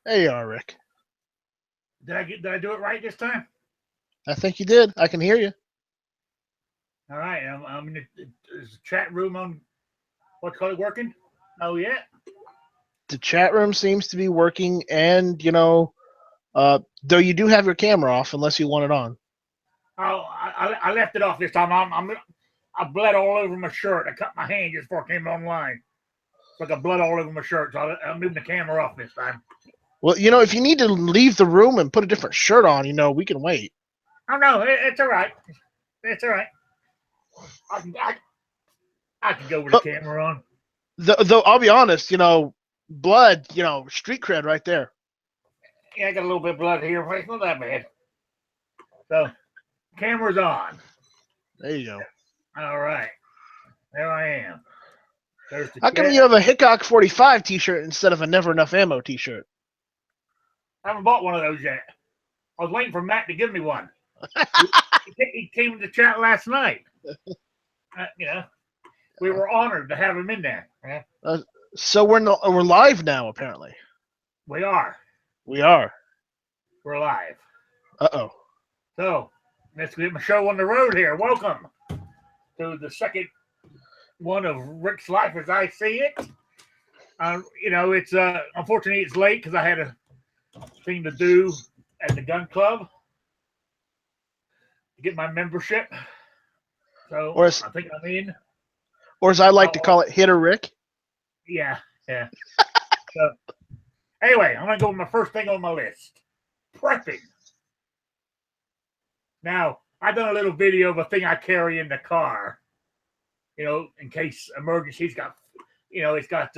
There you are, Rick. Did I do it right this time? I think you did. I can hear you. All right. I'm in is the chat room on what's called working? Oh yeah. The chat room seems to be working, and though you do have your camera off, unless you want it on. Oh, I left it off this time. I bled all over my shirt. I cut my hand just before I came online. It's like I bled all over my shirt, so I'm moving the camera off this time. Well, if you need to leave the room and put a different shirt on, we can wait. Oh no, it's all right. It's all right. I can I can go with the But camera on. though I'll be honest, blood, street cred right there. Yeah, I got a little bit of blood here. It's not that bad. So, camera's on. There you go. All right. There I am. There's the How come chat. you have a Hickok 45 T-shirt instead of a Never Enough Ammo T-shirt? I haven't bought one of those yet. I was waiting for Matt to give me one. He came to the chat last night. We were honored to have him in there. So we're live now, apparently. We are. We are. We're live. Uh-oh. So, let's get my show on the road here. Welcome to the second one of Rick's Life as I See It. It's unfortunately it's late because I had a thing to do at the gun club to get my membership. So I think I'm in. Or as I like to call it, Hitter Rick. Yeah. So anyway, I'm gonna go with my first thing on my list. Prepping. Now, I've done a little video of a thing I carry in the car. In case emergency. It's got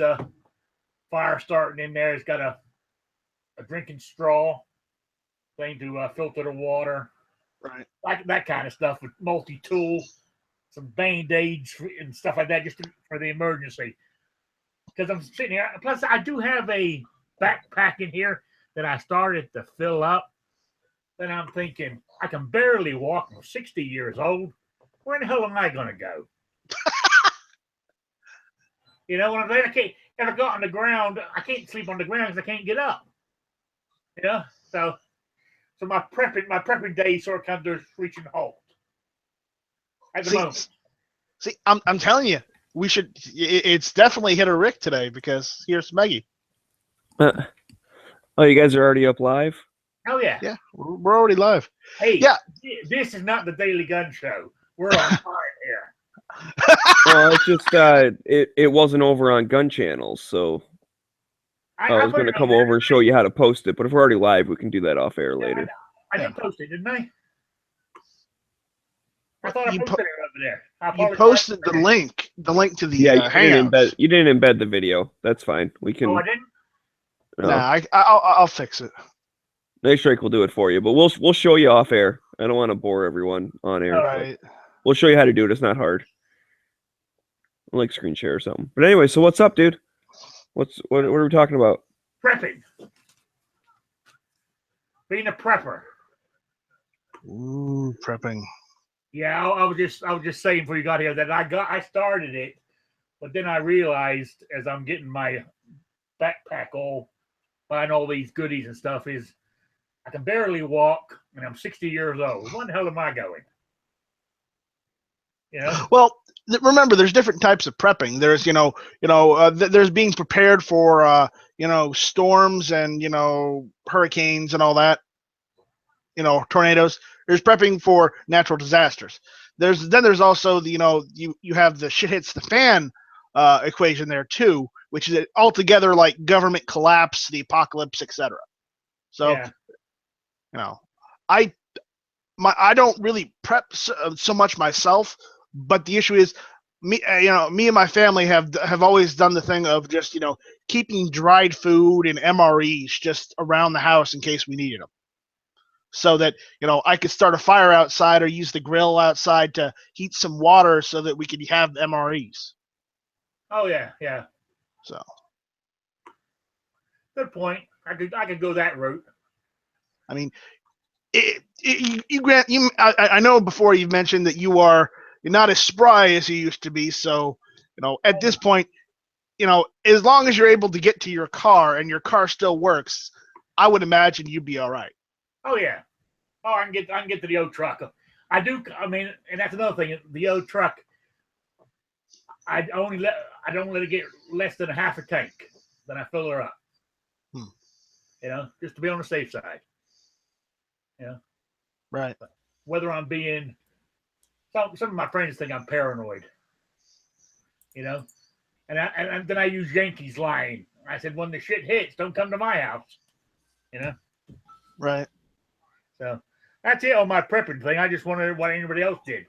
fire starting in there. It's got a drinking straw thing to filter the water. Right. Like that kind of stuff with multi-tool, some Band-Aids and stuff like that just for the emergency. Because I'm sitting here. Plus, I do have a backpack in here that I started to fill up. Then I'm thinking, I can barely walk. I'm 60 years old. Where in the hell am I going to go? When I'm there, if I go on the ground, I can't sleep on the ground because I can't get up. So my prepping day sort of comes to a screeching halt at the moment. See, I'm telling you, we should. It's definitely Hitter Rick today because here's Maggie. Oh, you guys are already up live? Oh yeah. Yeah, we're already live. Hey, yeah. This is not the Daily Gun Show. We're on fire here. Well, it's just it wasn't over on Gun Channels, so I was going to come over and show you how to post it. But if we're already live, we can do that off air later. I did post it, didn't I? I thought I posted it over there. You posted the link to the Hangouts. You didn't embed the video. That's fine. We can. Oh, I didn't. No. Nah, I'll fix it. Nice Strike will do it for you, but we'll show you off air. I don't want to bore everyone on air. All right. We'll show you how to do it. It's not hard. Like screen share or something. But anyway, so what's up, dude? What are we talking about? Prepping. Being a prepper. Ooh, prepping. Yeah, I was just saying before you got here that I started it, but then I realized as I'm getting my backpack all buying all these goodies and stuff is I can barely walk and I'm 60 years old. Where the hell am I going? Well, remember, there's different types of prepping. There's, there's being prepared for, storms and, hurricanes and all that, tornadoes. There's prepping for natural disasters. There's also the, you have the shit hits the fan equation there too, which is altogether like government collapse, the apocalypse, etc. So, I don't really prep so much myself. But the issue is, me and my family have always done the thing of just keeping dried food and MREs just around the house in case we needed them, so that I could start a fire outside or use the grill outside to heat some water so that we could have MREs. Oh yeah. So, good point. I could go that route. I mean, I know before you've mentioned that you're not as spry as you used to be. So, at this point, as long as you're able to get to your car and your car still works, I would imagine you'd be all right. Oh yeah. Oh, I can get to the old truck. I do. I mean, and that's another thing. The old truck, I don't let it get less than a half a tank. Then I fill her up. You know, just to be on the safe side. You know, right. Whether I'm being, some of my friends think I'm paranoid. You know, and then I use Yankees line. I said, when the shit hits, don't come to my house. You know. Right. So that's it on my prepping thing. I just wondered what anybody else did.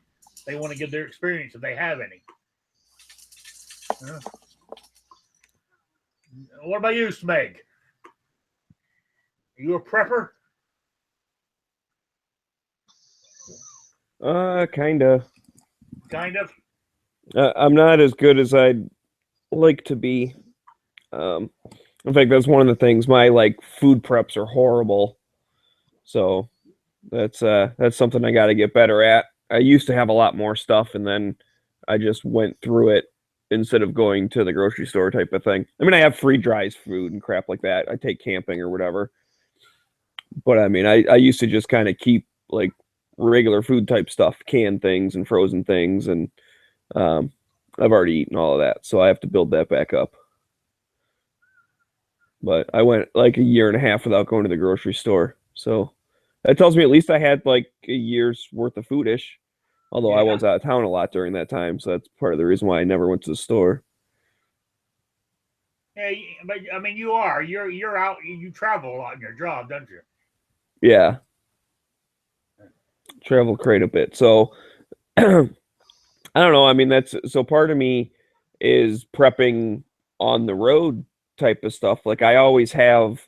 They want to give their experience if they have any. What about you, Smeg? Are you a prepper? Kinda. Kind of. I'm not as good as I'd like to be. In fact, that's one of the things. My food preps are horrible. So that's something I got to get better at. I used to have a lot more stuff, and then I just went through it instead of going to the grocery store type of thing. I mean, I have free dries food and crap like that. I take camping or whatever. But I mean, I used to just kind of keep regular food type stuff, canned things and frozen things, and I've already eaten all of that, so I have to build that back up. But I went a year and a half without going to the grocery store, so that tells me at least I had a year's worth of foodish. Although I was out of town a lot during that time, so that's part of the reason why I never went to the store. Yeah, but I mean, you're out. You travel a lot in your job, don't you? Yeah, travel quite a bit. So I don't know. I mean, so part of me is prepping on the road type of stuff. I always have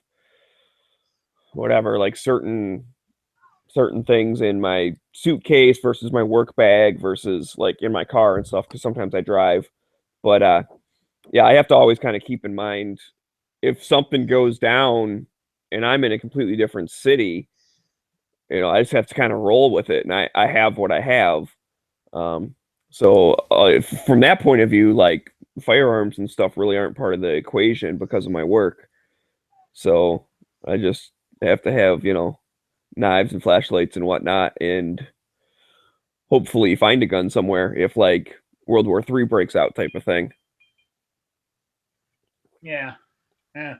whatever, certain things in my suitcase versus my work bag versus in my car and stuff, because sometimes I drive. But yeah, I have to always kind of keep in mind if something goes down and I'm in a completely different city, I just have to kind of roll with it, and I have what I have. So from that point of view, firearms and stuff really aren't part of the equation because of my work. So I just have to have, knives and flashlights and whatnot, and hopefully find a gun somewhere if World War III breaks out type of thing. Yeah. Yeah.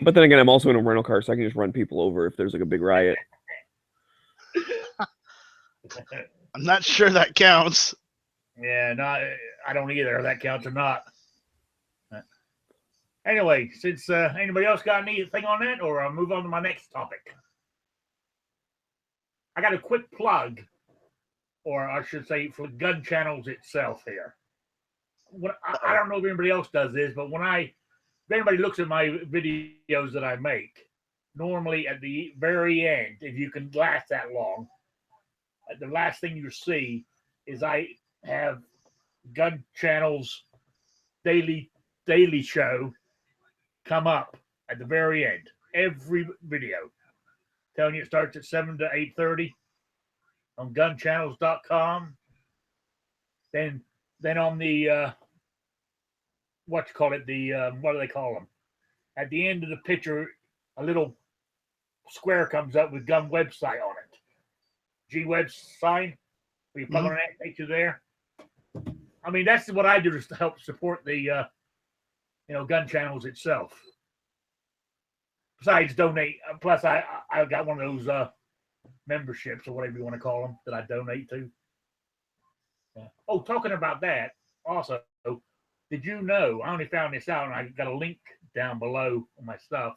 But then again, I'm also in a rental car, so I can just run people over if there's a big riot. I'm not sure that counts. Yeah, I don't either. If that counts or not. Anyway, since anybody else got anything on that, or I'll move on to my next topic. I got a quick plug, or I should say, for Gun Channels itself here. I don't know if anybody else does this, but if anybody looks at my videos that I make, normally at the very end, if you can last that long, the last thing you see is I have Gun Channel's daily show come up at the very end. Every video. Telling you it starts at 7 to 8:30 on gunchannels.com. Then on the what do they call them? At the end of the picture, a little square comes up with gun website on it. G-web sign. Where you plug on that, takes you there. I mean, that's what I do to help support the Gun Channels itself. Besides donate, plus I got one of those memberships or whatever you want to call them that I donate to. Yeah. Oh, talking about that, also, did you know, I only found this out and I got a link down below on my stuff,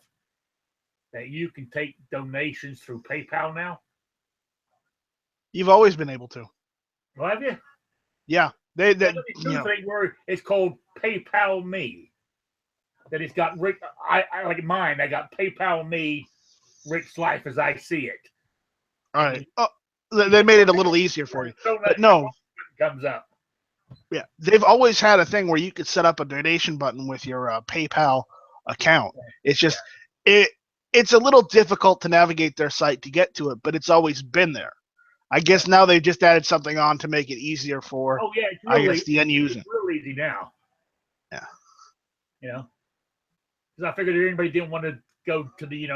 that you can take donations through PayPal now? You've always been able to. Well, have you? Yeah. Thing where it's called PayPal Me. That it's got Rick, I like mine. I got PayPal Me, Rick's Life as I See It. All right. Oh, they made it a little easier for you. But no, comes up. Yeah, they've always had a thing where you could set up a donation button with your PayPal account. It's just it's a little difficult to navigate their site to get to it, but it's always been there. I guess now they've just added something on to make it easier for the end user. It's real easy now. Yeah. Because I figured if anybody didn't want to go to the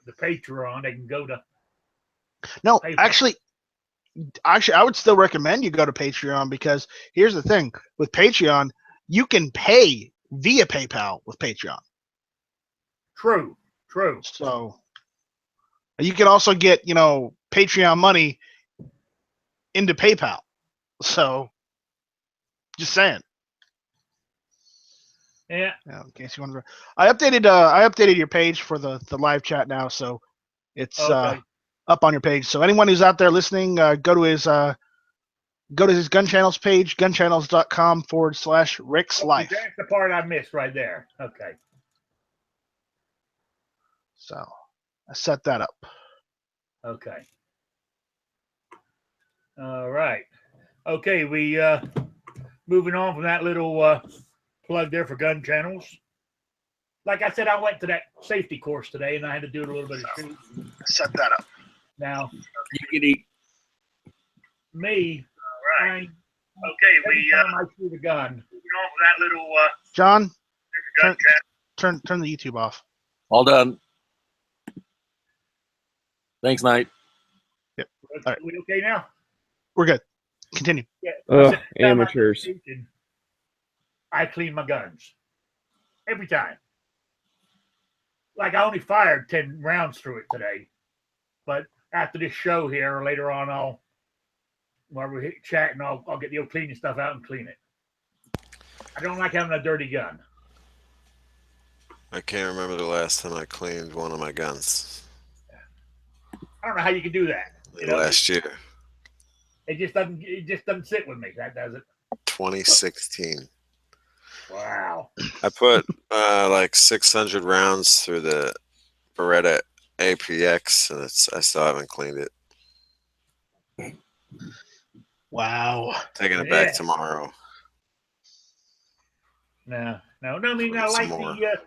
the Patreon. They can go to No, PayPal. actually, I would still recommend you go to Patreon, because here's the thing: with Patreon, you can pay via PayPal with Patreon. True. So you can also get Patreon money into PayPal. So just saying. Yeah. In case you want to, I updated your page for the live chat now, so it's Okay. up on your page. So anyone who's out there listening, go to his Gun Channels page, gunchannels.com/rickslifeasiseeit. That's the part I missed right there. Okay. So I set that up. Okay. All right. Okay, we moving on from that little plug there for Gun Channels. Like I said, I went to that safety course today, and I had to do a little bit of shooting. Set that up. Now, Giggity. me, All right. I, Okay, every time I shoot a gun, moving on from that little John, turn the YouTube off. All done. Thanks, Knight. Yep. Are we okay now? We're good. Continue. Yeah. Ugh, Every time I amateurs. go shooting, I clean my guns every time. Like I only fired 10 rounds through it today, but after this show here, or later on, while we're chatting, I'll get the old cleaning stuff out and clean it. I don't like having a dirty gun. I can't remember the last time I cleaned one of my guns. I don't know how you can do that. Last year, It just doesn't sit with me. That does it. 2016. Wow. I put like 600 rounds through the Beretta APX, and I still haven't cleaned it. Wow. Taking it back tomorrow. No. I mean, I like the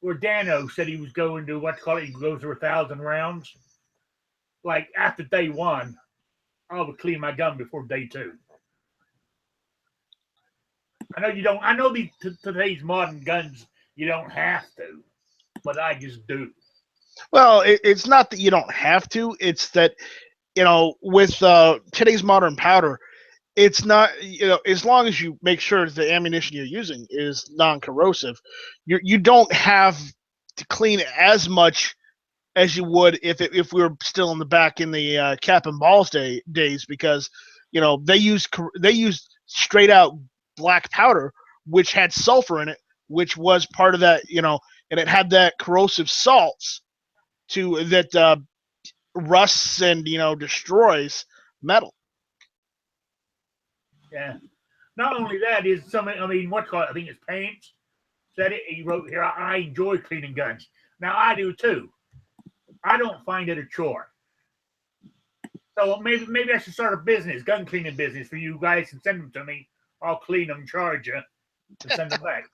where Dano said he was going to he goes through 1,000 rounds. Like after day 1, I would clean my gun before day 2. I know you don't. I know today's modern guns you don't have to, but I just do. Well, it's not that you don't have to. It's that with today's modern powder, it's not, as long as you make sure the ammunition you're using is non-corrosive, you don't have to clean as much as you would if we were still in the cap and balls days, because they use straight out black powder, which had sulfur in it, which was part of that, and it had that corrosive salts that rusts and destroys metal. Yeah. Not only that is I think it's Paints said it. He wrote here, I enjoy cleaning guns. Now I do too. I don't find it a chore. So maybe I should start a gun cleaning business for you guys, and send them to me. I'll clean them, charge you, and send them back.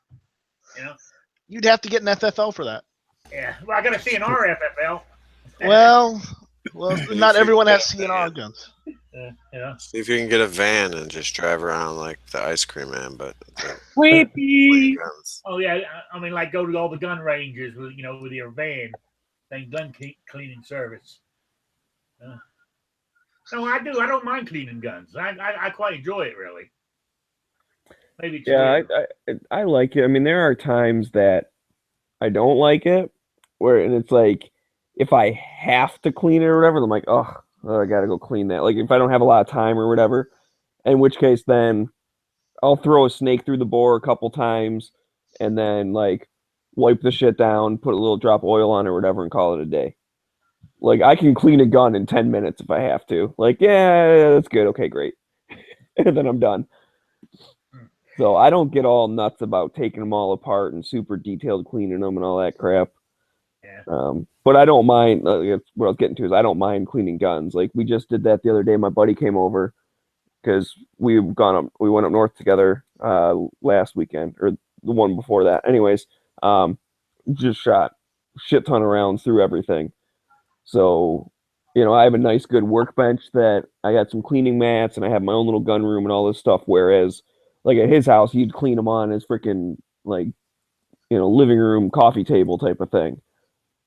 You'd have to get an FFL for that. Yeah. Well, I got a CNR FFL. Well, not everyone has CNR guns. See if you can get a van and just drive around like the ice cream man, but Weepy. guns. Oh yeah, I mean, like go to all the gun ranges with with your van, then gun cleaning service. No, I do. I don't mind cleaning guns. I quite enjoy it, really. Maybe it's weird. I like it. I mean, there are times that I don't like it, and it's like if I have to clean it or whatever, I'm like, oh, I gotta go clean that. Like if I don't have a lot of time or whatever, in which case then I'll throw a snake through the bore a couple times, and then like wipe the shit down, put a little drop of oil on it or whatever, and call it a day. Like I can clean a gun in 10 minutes if I have to. Like, yeah, that's good. Okay, great. And then I'm done. So I don't get all nuts about taking them all apart and super detailed cleaning them and all that crap. Yeah. But I don't mind. What I was getting to is I don't mind cleaning guns. Like we just did that the other day. My buddy came over because we went up north together last weekend, or the one before that. Anyways, just shot shit ton of rounds through everything. So, I have a nice good workbench that I got some cleaning mats, and I have my own little gun room and all this stuff. Whereas, like at his house, you'd clean them on his freaking living room coffee table type of thing.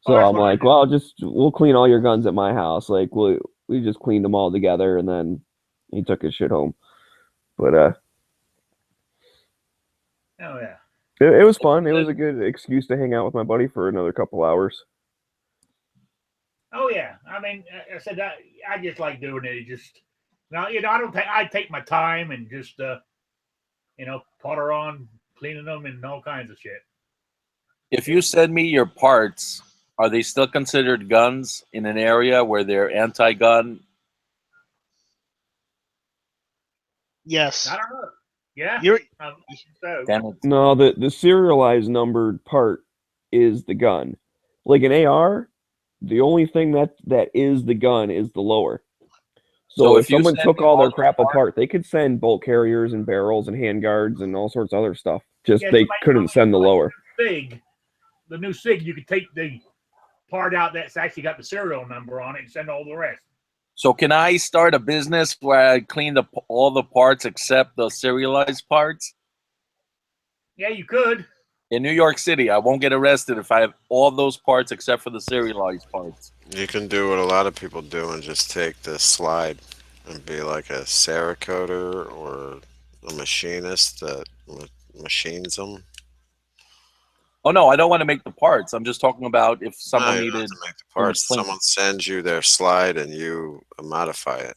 So that's I'm what I like, do. well, we'll clean all your guns at my house. Like we just cleaned them all together, and then he took his shit home. But Oh yeah. it was fun. It was a good excuse to hang out with my buddy for another couple hours. Oh yeah. I mean, I said I just like doing it. Just now, I don't take. I take my time and just potter on cleaning them and all kinds of shit. If you send me your parts, are they still considered guns in an area where they're anti-gun? Yes. I don't know. Yeah. You're So Damn it. No, the serialized numbered part is the gun. Like an AR, the only thing that is the gun is the lower. So if if you someone send took me all their the crap parts- apart, they could send bolt carriers and barrels and handguards and all sorts of other stuff. Just yeah, they somebody couldn't send the lower. SIG, the new SIG, you could take the part out that's actually got the serial number on it and send all the rest. So can I start a business where I clean all the parts except the serialized parts? Yeah, you could. In New York City, I won't get arrested if I have all those parts except for the serialized parts. You can do what a lot of people do and just take the slide and be like a Cerakoter or a machinist that machines them. Oh no, I don't want to make the parts. I'm just talking about if No, someone you don't have needed. to make the parts. clean. Someone sends you their slide and you modify it.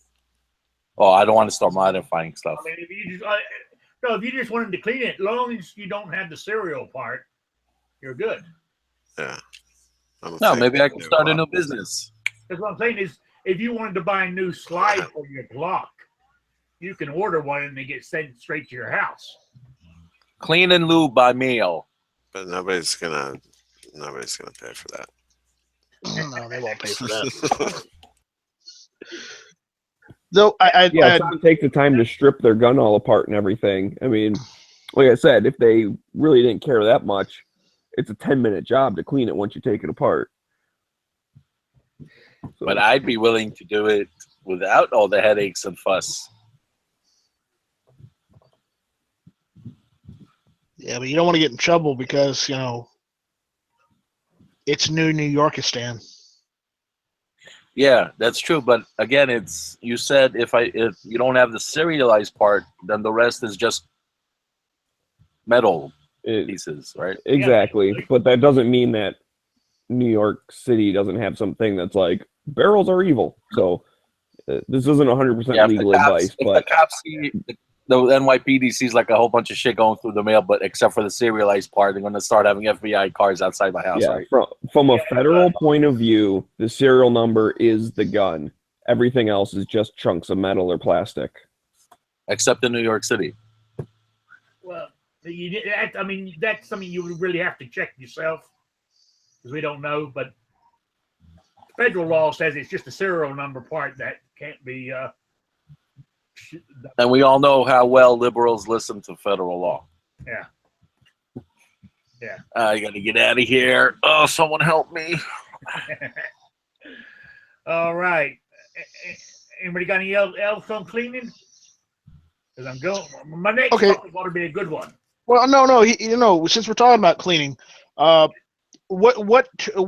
Oh, I don't want to start modifying stuff. I mean, if you just wanted to clean it, as long as you don't have the serial part, you're good. Yeah. No, maybe I can start a new business. Because what I'm saying is, if you wanted to buy a new slide for your Glock, you can order one and they get sent straight to your house. Clean and lube by mail. But nobody's gonna pay for that. no, they won't pay for that. Though I Yeah, someone take the time to strip their gun all apart and everything. I mean, like I said, if they really didn't care that much, it's a 10-minute job to clean it once you take it apart. So, But I'd be willing to do it without all the headaches and fuss. yeah, but you don't want to get in trouble because it's New Yorkistan. Yeah, that's true. But again, you said if you don't have the serialized part, then the rest is just metal pieces, right? exactly. But that doesn't mean that New York City doesn't have something that's like barrels are evil. So this isn't 100% legal advice, if but the cops see the NYPD sees like a whole bunch of shit going through the mail, but except for the serialized part, they're going to start having FBI cars outside my house. yeah, Right? from a federal point of view, the serial number is the gun. Everything else is just chunks of metal or plastic. Except in New York City. Well, I mean, that's something you would really have to check yourself because we don't know. But federal law says it's just a serial number part that can't be. And we all know how well liberals listen to federal law. Yeah. Yeah. I got to get out of here. Oh, someone help me. All right. Anybody got any else on cleaning? Because I'm going. My next topic ought to be a good one. Well, no. Since we're talking about cleaning, what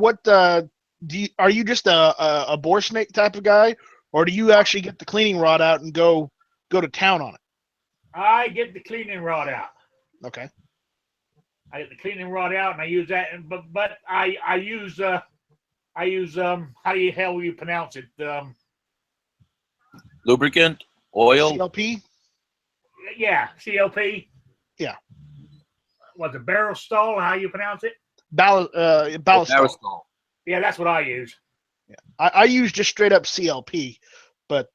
are you just a bore snake type of guy, or do you actually get the cleaning rod out and go to town on it? I get the cleaning rod out. Okay. I get the cleaning rod out and I use that, but I use how do you hell you pronounce it? Lubricant, oil, CLP. Yeah, CLP. Yeah. What's a barrel stall? How you pronounce it? Ballast. Yeah, that's what I use. Yeah, I use just straight up CLP, but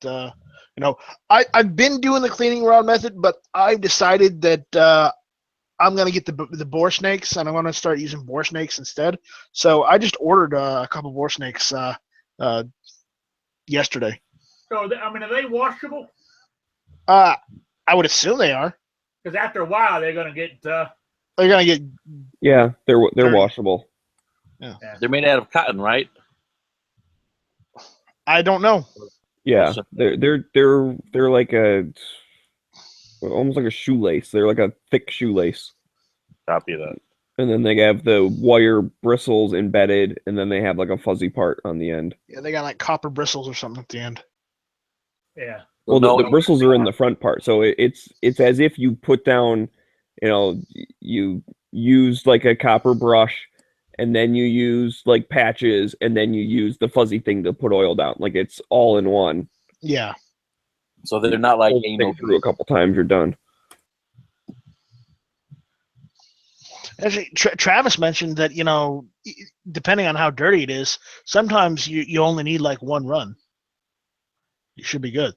I've been doing the cleaning rod method, but I've decided that I'm gonna get the bore snakes, and I'm gonna start using bore snakes instead. So I just ordered a couple bore snakes yesterday. So I mean, are they washable? I would assume they are. Because after a while, they're gonna get. Yeah, they're washable. Yeah. They're made out of cotton, right? I don't know. Yeah, they're like almost like a shoelace. They're like a thick shoelace. Copy that. And then they have the wire bristles embedded, and then they have like a fuzzy part on the end. Yeah, they got like copper bristles or something at the end. Yeah. Well, the bristles are in the front part, so it's as if you put down, you use like a copper brush, and then you use like patches, and then you use the fuzzy thing to put oil down. Like it's all in one. Yeah. So they're not like anal through a couple times, you're done. Actually, Travis mentioned that, depending on how dirty it is, sometimes you only need like one run. You should be good.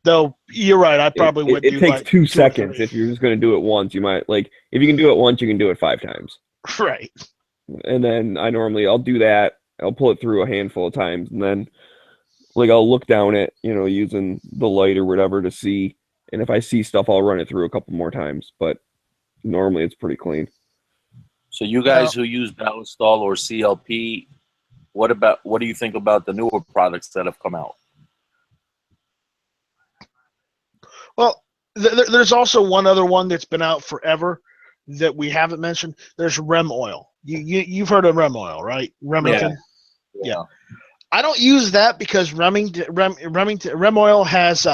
Though you're right, I probably would. It takes like 2 seconds. If you're just going to do it once, you might if you can do it once, you can do it 5 times. Right. And then I'll do that. I'll pull it through a handful of times, and then I'll look down it, using the light or whatever to see. And if I see stuff, I'll run it through a couple more times. But normally it's pretty clean. So you guys who use Ballistol or CLP, what do you think about the newer products that have come out? Well, there's also one other one that's been out forever that we haven't mentioned. There's Rem oil. You've heard of Rem oil, right? Remington. Yeah. I don't use that because Rem oil has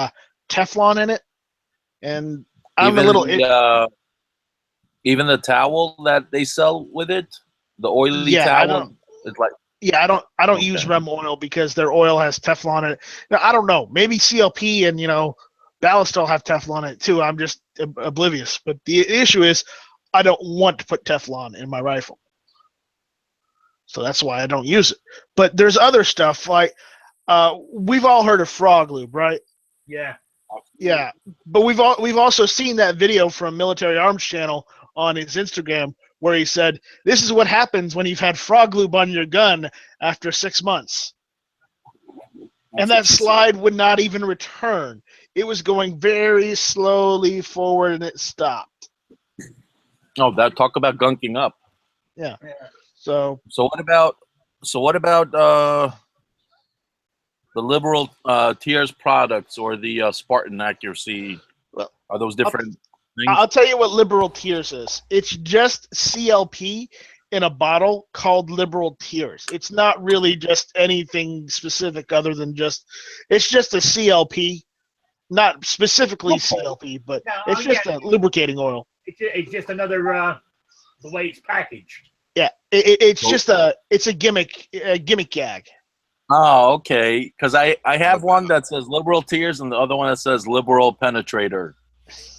Teflon in it, and I'm a little. Even the towel that they sell with it, the oily towel, it's like. Yeah, I don't use Rem oil because their oil has Teflon in it. Now, I don't know. Maybe CLP and Ballistol have Teflon in it too. I'm just oblivious. But the issue is, I don't want to put Teflon in my rifle, so that's why I don't use it. But there's other stuff like we've all heard of Frog Lube, right? Yeah. Yeah, but we've also seen that video from Military Arms Channel on his Instagram where he said, "This is what happens when you've had Frog Lube on your gun after 6 months." And that slide would not even return. It was going very slowly forward, and it stopped. Oh, talk about gunking up. Yeah. So what about the Liberal Tears products or the Spartan Accuracy? Well, are those different things? I'll tell you what Liberal Tears is. It's just CLP in a bottle called Liberal Tears. It's not really just anything specific other than it's just a CLP, not specifically CLP, but it's just a lubricating oil. It's just another the way it's packaged. Yeah, it's a gimmick gag. Oh, okay. Because I have one that says Liberal Tears and the other one that says Liberal Penetrator.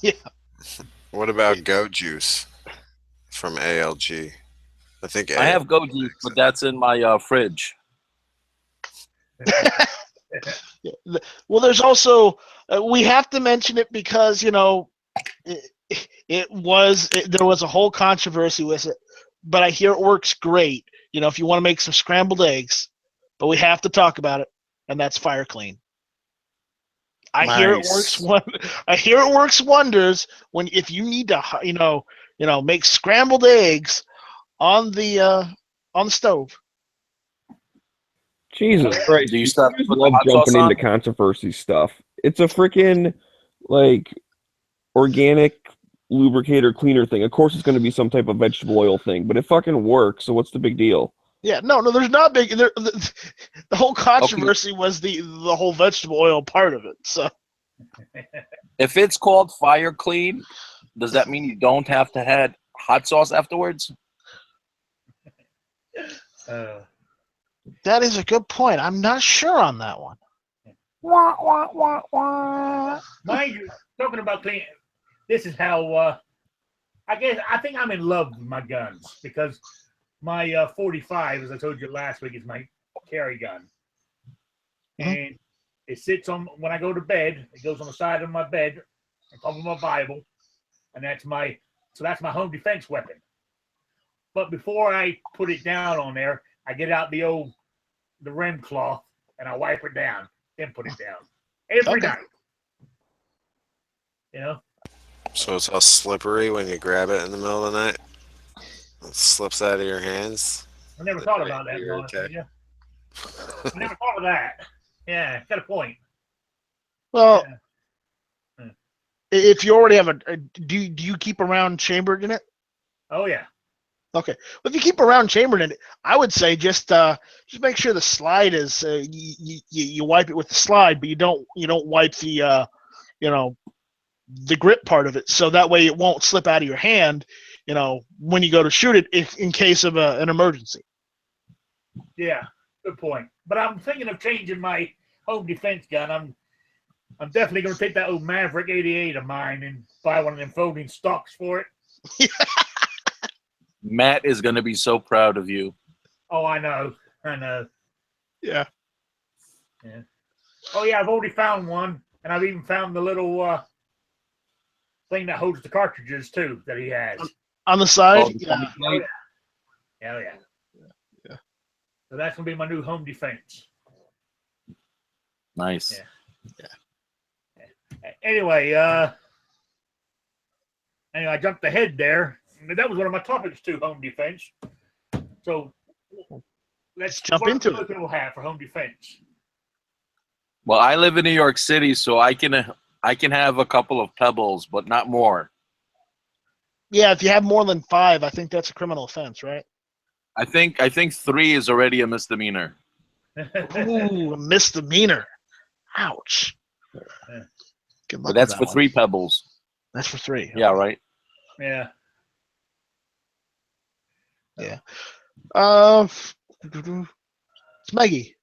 Yeah. What about Go Juice from ALG? I think I have Go Juice, but that's in my fridge. Well, there's also we have to mention it because there was a whole controversy with it, but I hear it works great. If you want to make some scrambled eggs, but we have to talk about it, and that's Fire Clean. I hear it works wonders if you need to make scrambled eggs on the stove. Jesus Christ! Do you stop love jumping into controversy stuff? It's a freaking organic lubricator cleaner thing. Of course, it's going to be some type of vegetable oil thing, but it fucking works. So what's the big deal? Yeah, no, there's not big. The whole controversy was the whole vegetable oil part of it. So, if it's called Fire Clean, does that mean you don't have to add hot sauce afterwards? That is a good point. I'm not sure on that one. Mind you, talking about clean, this is how I think I'm in love with my guns because my 45, as I told you last week, is my carry gun. And it sits on, when I go to bed, it goes on the side of my bed, on top of my Bible, and that's my home defense weapon. But before I put it down on there, I get out the rim cloth and I wipe it down, then put it down every night. So it's all slippery when you grab it in the middle of the night. It slips out of your hands. I never thought about that. I never thought of that. Yeah, got a point. Well, if you already have do you keep a round chambered in it? Oh yeah. Okay. Well, if you keep a round chambered in it, I would say just make sure the slide is you wipe it with the slide, but you don't wipe the the grip part of it, so that way it won't slip out of your hand, when you go to shoot it in case of an emergency. Yeah, good point. But I'm thinking of changing my home defense gun. I'm definitely going to take that old Maverick 88 of mine and buy one of them folding stocks for it. Matt is going to be so proud of you. Oh, I know. Yeah. Oh yeah, I've already found one, and I've even found the little thing that holds the cartridges too that he has on the side. Oh, yeah. So that's gonna be my new home defense. Nice. Yeah. Anyway, I jumped ahead there. That was one of my topics too, home defense. So let's jump into it. What people have for home defense. Well, I live in New York City, so I can have a couple of pebbles, but not more. Yeah, if you have more than 5, I think that's a criminal offense, right? I think 3 is already a misdemeanor. Ooh, a misdemeanor. Ouch. Good luck But that's with for that 3 one. pebbles. That's for 3. Yeah, right. Yeah. Yeah. Smeggy,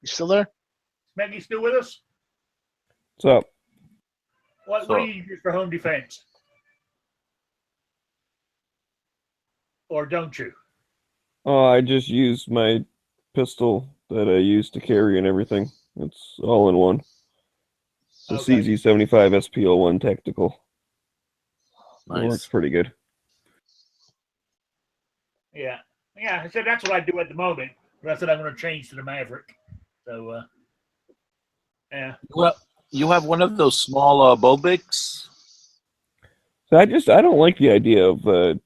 you still there? Maggie still with us? What's up? What do you use for home defense? Or don't you? Oh, I just use my pistol that I use to carry and everything. It's all in one. The CZ75 SPO1 tactical. Nice. It works pretty good. Yeah. I said that's what I do at the moment. But I said I'm going to change to the Maverick. So, yeah. Well, you have one of those small Bobics? So I don't like the idea of a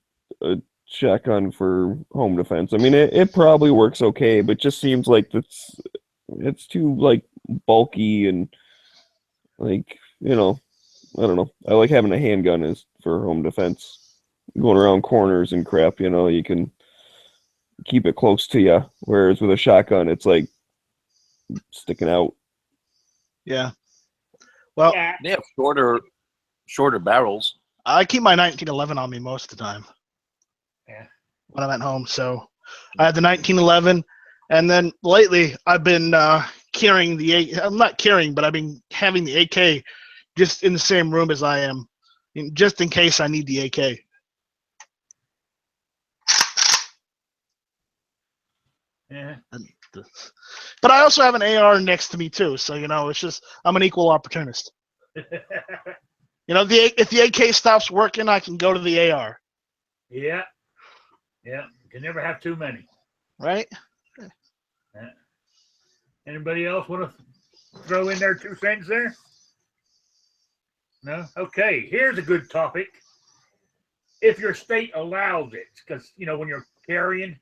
shotgun for home defense. I mean, it probably works okay, but just seems like it's too like bulky and like, I don't know. I like having a handgun as for home defense. Going around corners and crap, you can keep it close to you. Whereas with a shotgun, it's like sticking out. Yeah. Well, They have shorter barrels. I keep my 1911 on me most of the time. Yeah. When I'm at home, so I have the 1911, and then lately I've been carrying I'm not carrying, but I've been having the AK just in the same room as I am, just in case I need the AK. Yeah. But I also have an AR next to me too, so it's just I'm an equal opportunist. If the AK stops working, I can go to the AR. Yeah. You can never have too many. Right? Yeah. Anybody else want to throw in their 2 cents there? No? Okay, here's a good topic. If your state allows it, because, when you're carrying,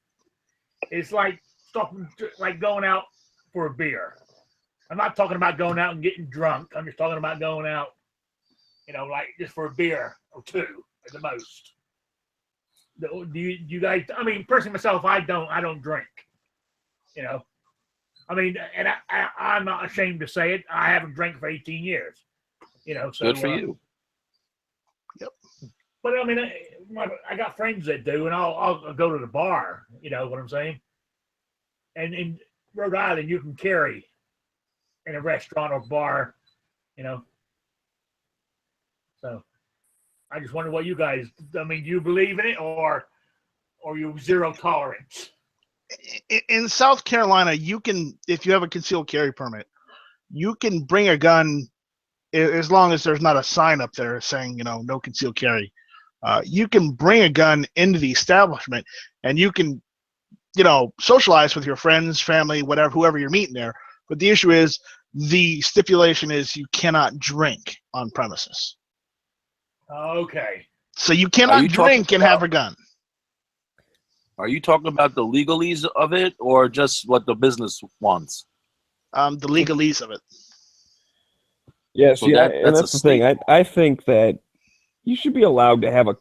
it's like going out for a beer. I'm not talking about going out and getting drunk. I'm just talking about going out, like just for a beer or 2 at the most. Do you guys? I mean, personally, myself, I don't drink. I mean, and I'm not ashamed to say it. I haven't drank for 18 years. So Good for you. Yep. But I mean, I got friends that do, and I'll go to the bar. You know what I'm saying? And in Rhode Island, you can carry in a restaurant or bar. So I just wonder what you guys. I mean, do you believe in it, or you zero tolerance? In South Carolina, you can, if you have a concealed carry permit, you can bring a gun as long as there's not a sign up there saying, no concealed carry. You can bring a gun into the establishment, and you can, socialize with your friends, family, whatever, whoever you're meeting there. But the issue is, the stipulation is you cannot drink on premises. Okay. So you cannot drink and have a gun. Are you talking about the legalese of it, or just what the business wants? The legalese of it. Yes, So yeah, that's and that's the thing. I think that you should be allowed to have a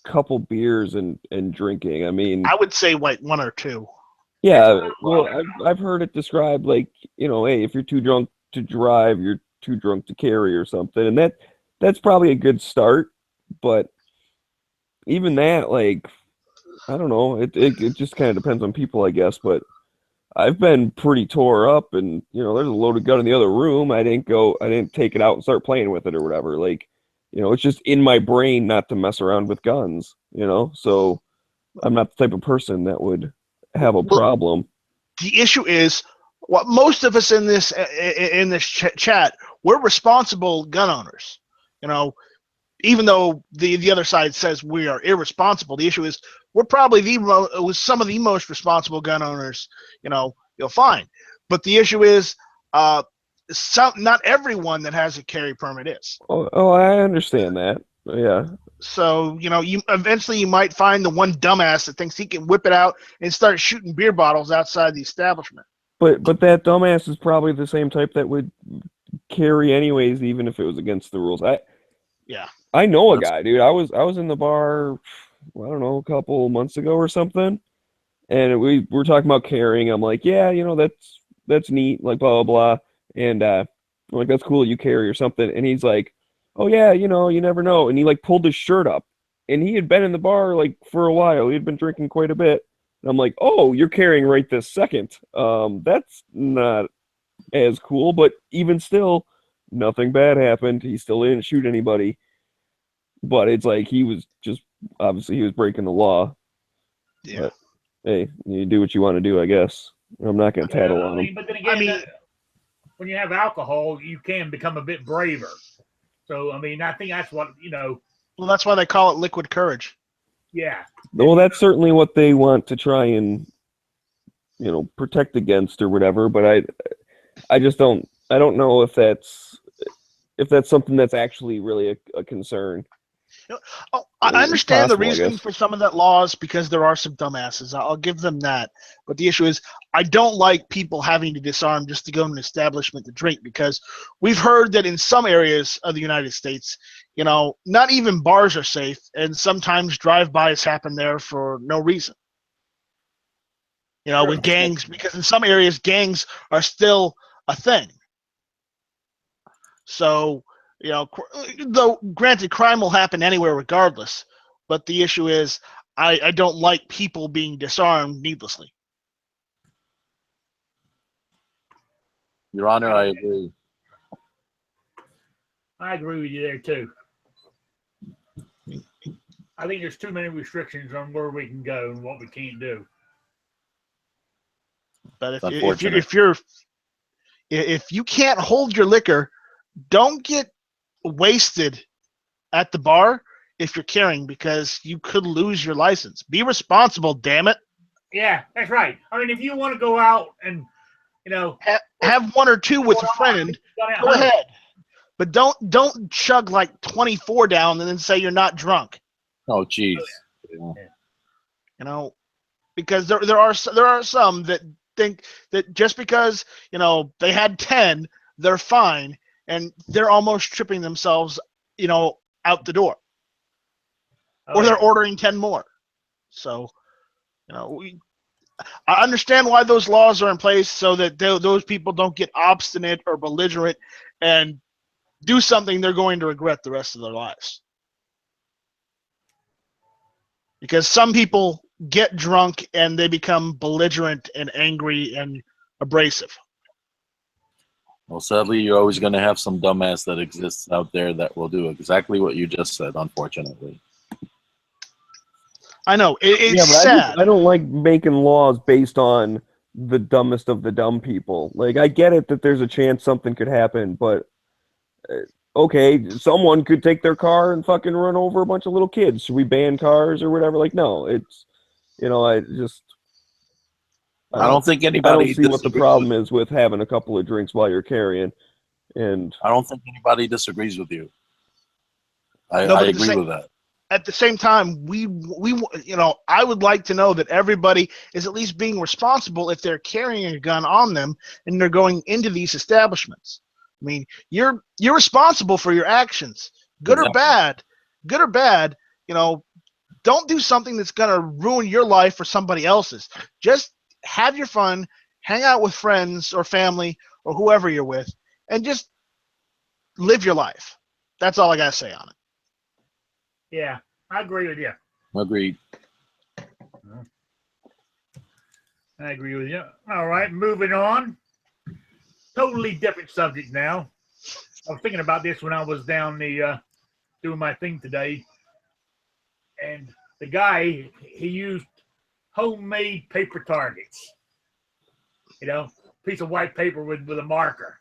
couple beers and drinking. I mean, I would say like 1 or 2. yeah. Well, I've heard it described like, you know, hey, if you're too drunk to drive, you're too drunk to carry or something, and that's probably a good start. But even that, like, I don't know. It just kind of depends on people, I guess. But I've been pretty tore up, and you know, there's a loaded gun in the other room. I didn't take it out and start playing with it or whatever. Like, you know, it's just in my brain not to mess around with guns. You know, so I'm not the type of person that would have a problem. The issue is, what most of us in this chat, we're responsible gun owners. You know, even though the other side says we are irresponsible, the issue is we're probably some of the most responsible gun owners, you know, you'll find. But the issue is, not everyone that has a carry permit is. Oh, I understand that. Yeah. So, you know, you eventually might find the one dumbass that thinks he can whip it out and start shooting beer bottles outside the establishment. But that dumbass is probably the same type that would carry anyways, even if it was against the rules. I know a guy, dude. I was in the bar, I don't know, a couple months ago or something, and we were talking about carrying. I'm like, yeah, you know, that's neat, like blah blah blah, and I'm like, that's cool, you carry or something. And he's like, oh yeah, you know, you never know. And he like pulled his shirt up, and he had been in the bar like for a while. He had been drinking quite a bit. And I'm like, oh, you're carrying right this second. That's not as cool, but even still, nothing bad happened. He still didn't shoot anybody. But it's like he was just obviously he was breaking the law. Yeah. But, hey, you do what you want to do, I guess. I'm not going to tattle on him. But then again, when you have alcohol, you can become a bit braver. So I mean, I think that's what, you know. Well, that's why they call it liquid courage. Yeah. Well, that's certainly what they want to try and, you know, protect against or whatever. But I just don't know if that's something that's actually really a concern. Oh, I understand the reasoning for some of that laws because there are some dumbasses. I'll give them that. But the issue is, I don't like people having to disarm just to go to an establishment to drink, because we've heard that in some areas of the United States, you know, not even bars are safe, and sometimes drive-bys happen there for no reason. You know, with gangs, because in some areas gangs are still a thing. So, you know, though granted, crime will happen anywhere regardless, but the issue is I don't like people being disarmed needlessly. Your Honor, I agree. I agree with you there too. I think there's too many restrictions on where we can go and what we can't do. But if you can't hold your liquor, don't get wasted at the bar if you're carrying, because you could lose your license. Be responsible, damn it. Yeah, that's right. I mean, if you want to go out and, you know, have 1 or 2 with a friend, go ahead. But don't chug like 24 down and then say you're not drunk. Oh, geez. You know, because there are some that think that just because, you know, they had 10, they're fine, and they're almost tripping themselves, you know, out the door. Or they're ordering 10 more. So, you know, I understand why those laws are in place, so that those people don't get obstinate or belligerent and do something they're going to regret the rest of their lives. Because some people get drunk and they become belligerent and angry and abrasive. Well, sadly, you're always going to have some dumbass that exists out there that will do exactly what you just said, unfortunately. I know. It's sad. I don't like making laws based on the dumbest of the dumb people. Like, I get it that there's a chance something could happen, but okay, someone could take their car and fucking run over a bunch of little kids. Should we ban cars or whatever? Like, no, it's, you know, I don't think anybody. I don't see what the problem is with having a couple of drinks while you're carrying, and I don't think anybody disagrees with you. I agree with that. At the same time, we you know, I would like to know that everybody is at least being responsible if they're carrying a gun on them and they're going into these establishments. I mean, you're responsible for your actions, good or bad. You know, don't do something that's going to ruin your life or somebody else's. Just have your fun, hang out with friends or family or whoever you're with, and just live your life. That's all I got to say on it. Yeah, I agree with you. Agreed. I agree with you. All right, moving on. Totally different subject now. I was thinking about this when I was down doing my thing today, and the guy, he used homemade paper targets. You know, piece of white paper with a marker.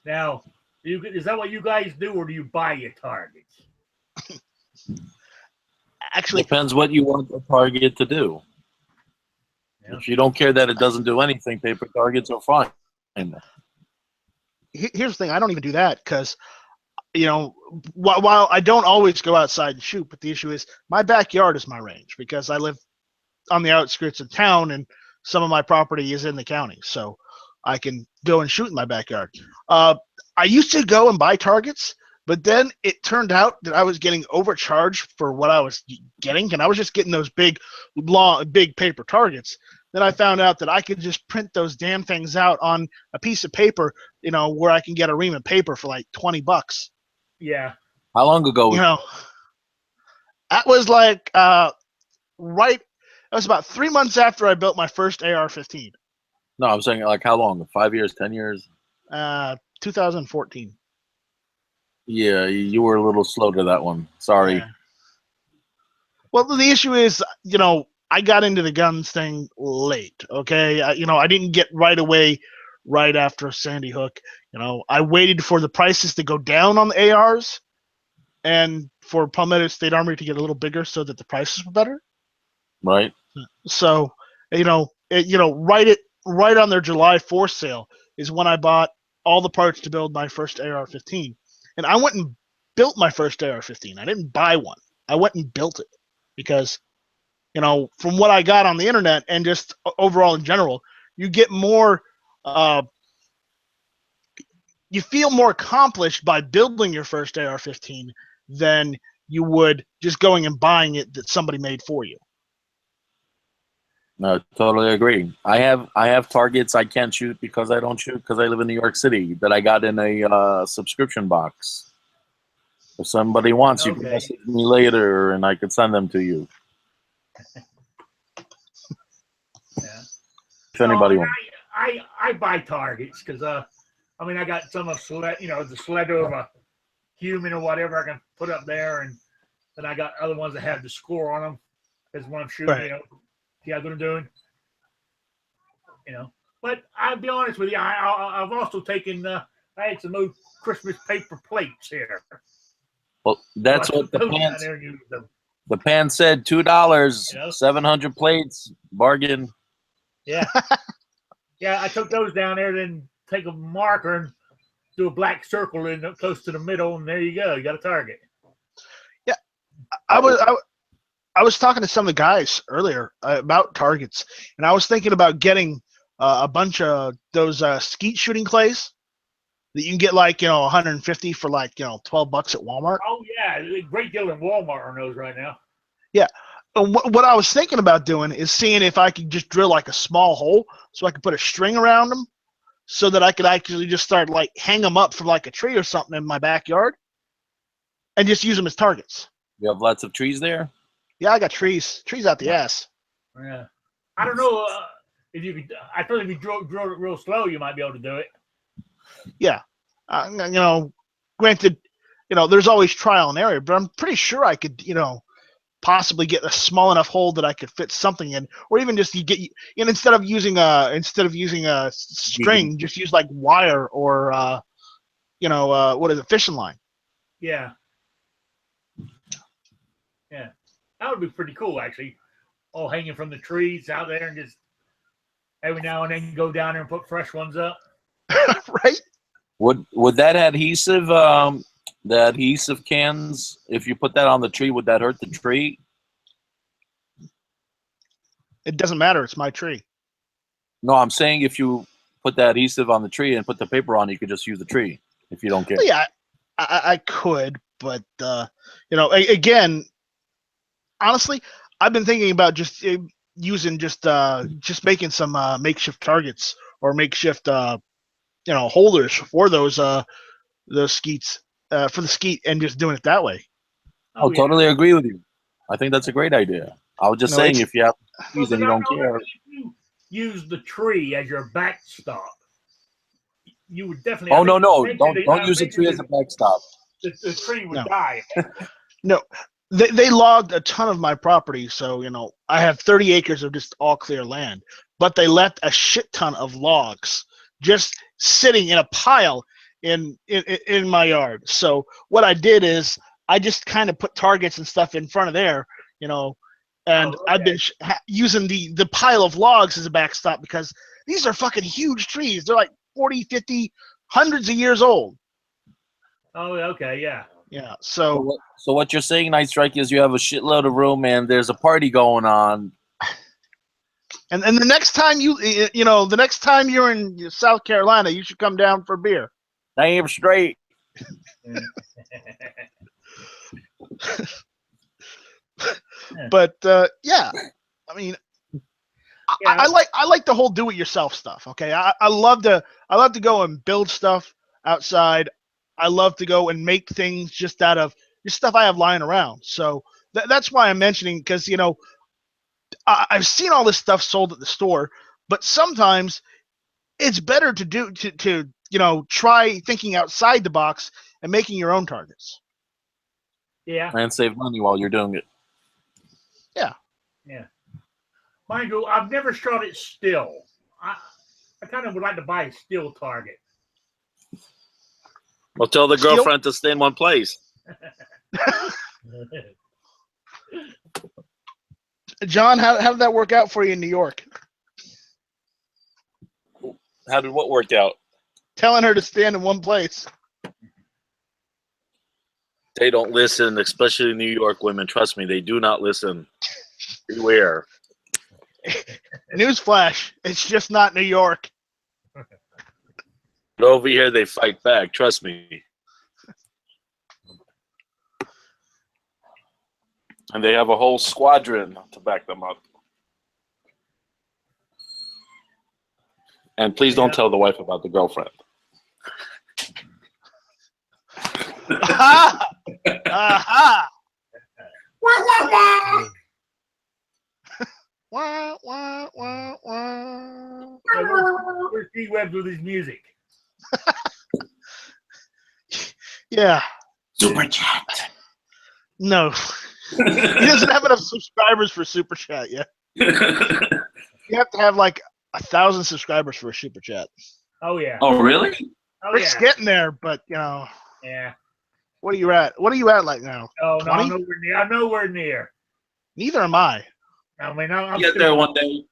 Now, is that what you guys do, or do you buy your targets? Actually, depends what you want the target to do. Yeah. If you don't care that it doesn't do anything, paper targets are fine. Here's the thing: I don't even do that because, you know, while I don't always go outside and shoot, but the issue is my backyard is my range because I live on the outskirts of town and some of my property is in the county, so I can go and shoot in my backyard. I used to go and buy targets, but then it turned out that I was getting overcharged for what I was getting, and I was just getting those big paper targets. Then I found out that I could just print those damn things out on a piece of paper, you know, where I can get a ream of paper for like $20. Yeah. How long ago? You know, that was like that was about 3 months after I built my first AR-15. No, I'm saying like how long? 5 years, 10 years? 2014. Yeah, you were a little slow to that one. Sorry. Yeah. Well, the issue is, you know, I got into the guns thing late, okay? I didn't get right away right after Sandy Hook. You know, I waited for the prices to go down on the ARs and for Palmetto State Armory to get a little bigger so that the prices were better. Right. So, right on their July 4th sale is when I bought all the parts to build my first AR-15. And I went and built my first AR-15. I didn't buy one. I went and built it because, you know, from what I got on the internet and just overall in general, you get more, you feel more accomplished by building your first AR-15 than you would just going and buying it that somebody made for you. No, totally agree. I have targets I can't shoot because I don't shoot because I live in New York City that I got in a subscription box. If somebody wants, you can message me later and I could send them to you. Yeah. If anybody wants. I buy targets because I got some of the sled of a human or whatever I can put up there, and then I got other ones that have the score on them. That's what I'm shooting. Right. You know, see how good I'm doing. You know, but I'll be honest with you. I've also taken. I had some old Christmas paper plates here. Well, that's so what the pan said. $2, 700 plates, bargain. Yeah, yeah. I took those down there, then take a marker and do a black circle in close to the middle, and there you go. You got a target. Yeah, I was talking to some of the guys earlier about targets, and I was thinking about getting a bunch of those skeet shooting clays that you can get like 150 for like $12 at Walmart. Oh yeah, a great deal in Walmart on those right now. Yeah, what I was thinking about doing is seeing if I could just drill like a small hole so I could put a string around them, so that I could actually just start like hang them up from like a tree or something in my backyard, and just use them as targets. You have lots of trees there. Yeah, I got trees out the ass. Yeah, I don't know if you could. I thought if you drill it real slow, you might be able to do it. Yeah, granted, there's always trial and error, but I'm pretty sure I could, possibly get a small enough hole that I could fit something in, or even just instead of using a string, just use like wire or what is it, fishing line. Yeah. Yeah, that would be pretty cool actually. All hanging from the trees out there, and just every now and then go down there and put fresh ones up. Right. Would that adhesive the adhesive cans, if you put that on the tree, would that hurt the tree? It doesn't matter. It's my tree. No, I'm saying if you put the adhesive on the tree and put the paper on, you could just use the tree if you don't care. Well, yeah, I could, but again, honestly, I've been thinking about just using just making some makeshift targets or makeshift holders for those skeets for the skeet and just doing it that way. Oh, yeah. totally agree with you. I think that's a great idea. I was just No, saying, it's- if you have Well, trees and you but don't care, if you use the tree as your backstop, you would definitely. oh no, no, eventually don't use a tree as a backstop. the tree would No. die. No, they logged a ton of my property, so I have 30 acres of just all clear land, but they left a shit ton of logs just sitting in a pile in my yard. So what I did is I just kind of put targets and stuff in front of there, and Oh, I've been using the pile of logs as a backstop because these are fucking huge trees. They're like 40, 50, hundreds of years old. Oh, okay, yeah. Yeah, So what you're saying, Night Strike, is you have a shitload of room and there's a party going on. And the next time the next time you're in South Carolina, you should come down for beer. Damn straight. But yeah, I mean, Yeah. I like the whole do-it-yourself stuff. Okay, I love to go and build stuff outside. I love to go and make things just out of just stuff I have lying around. So that's why I'm mentioning, because I've seen all this stuff sold at the store, but sometimes it's better to try thinking outside the box and making your own targets. Yeah. And save money while you're doing it. Yeah. Mind you, I've never shot it still. I kind of would like to buy a still target. Well, tell the Still- girlfriend to stay in one place. John, how did that work out for you in New York? How did what work out? Telling her to stand in one place. They don't listen, especially New York women. Trust me, they do not listen. Beware. Newsflash, it's just not New York. But over here, they fight back. Trust me. And they have a whole squadron to back them up. And please don't tell the wife about the girlfriend. Aha! Aha! Wah, wah, wah, wah. Where's G-Webs with his music? Yeah. Super chat. No. He doesn't have enough subscribers for Super Chat yet. You have to have like 1,000 subscribers for a Super Chat. Oh, yeah. Oh, really? Oh, Rick's yeah. getting there, but Yeah. what are you at? What are you at like now? Oh, no, I'm 20? nowhere near. I'm nowhere near. Neither am I. I mean, I'm Get still, there one day.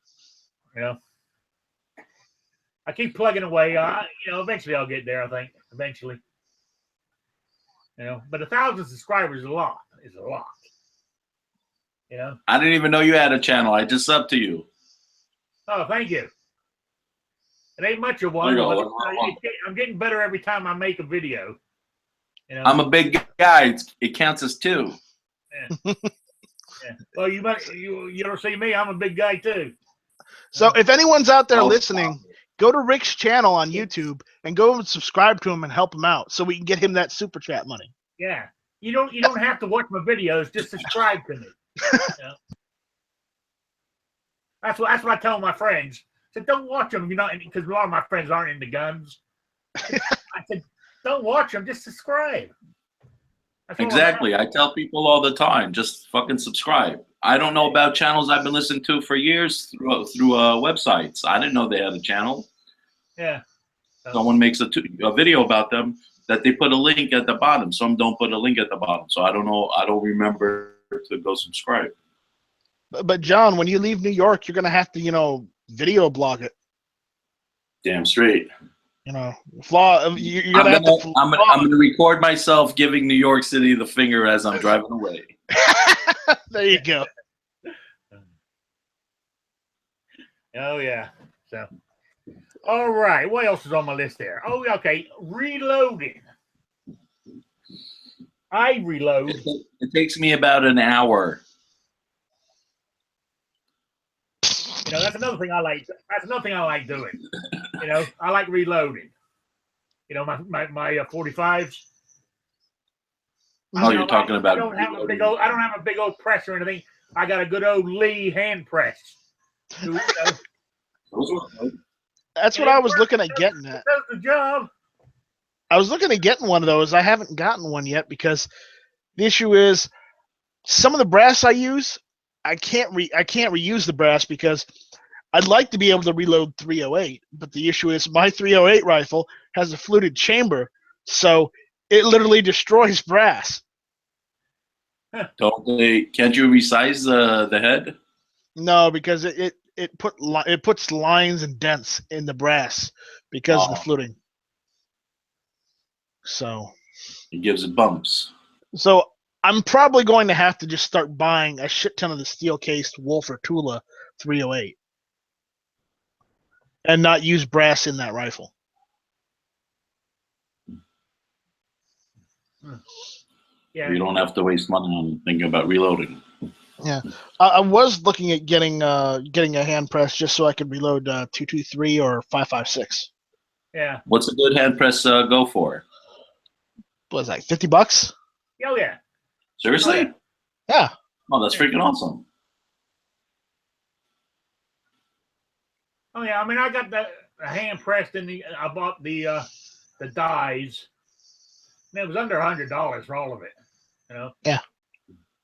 I keep plugging away. Eventually I'll get there. I think eventually. But 1,000 subscribers is a lot. It's a lot. I didn't even know you had a channel. I just subbed to you. Oh, thank you. It ain't much of one. There you go. But I'm getting better every time I make a video. I'm a big guy. It counts as two. Yeah. Well, you don't see me. I'm a big guy too. So if anyone's out there Oh, listening, go to Rick's channel on YouTube and go and subscribe to him and help him out so we can get him that Super Chat money. Yeah. You don't have to watch my videos. Just subscribe to me. That's what I tell my friends. I said, don't watch them. Because a lot of my friends aren't into guns. I said, don't watch them. Just subscribe. That's all Exactly. I tell people all the time, just fucking subscribe. I don't know about channels I've been listening to for years through websites. I didn't know they had a channel. Yeah. Someone makes a video about them that they put a link at the bottom. Some don't put a link at the bottom. So I don't know. I don't remember to go subscribe. But John, when you leave New York, you're gonna have to, video blog it. Damn straight. You're I'm gonna have to. gonna record myself giving New York City the finger as I'm driving away. There you go. Oh yeah. So, all right. What else is on my list there? Oh, okay. Reloading. I reload. It takes me about an hour You know, that's another thing I like. That's another thing I like doing. You know, I like reloading. You know, my 45s. Oh, you're talking about. I don't have a big old press or anything. I got a good old Lee hand press. You know, That's what I was looking at getting at. does the job. I was looking at getting one of those. I haven't gotten one yet because the issue is some of the brass I use, I can't reuse the brass because I'd like to be able to reload 308, but the issue is my 308 rifle has a fluted chamber, so it literally destroys brass. Can't you resize the head? No, because it puts lines and dents in the brass because of the fluting. So It gives it bumps. So I'm probably going to have to just start buying a shit ton of the steel-cased Wolf or Tula 308 and not use brass in that rifle. Yeah. You don't have to waste money on thinking about reloading. Yeah, I was looking at getting a hand press just so I could reload 223 or 556. Yeah. What's a good hand press go for? What was that, $50? Oh yeah. Seriously? Yeah. Oh, that's freaking awesome. Oh yeah. I mean, I got the hand pressed I bought the dies. And it was under $100 for all of it. You know. Yeah.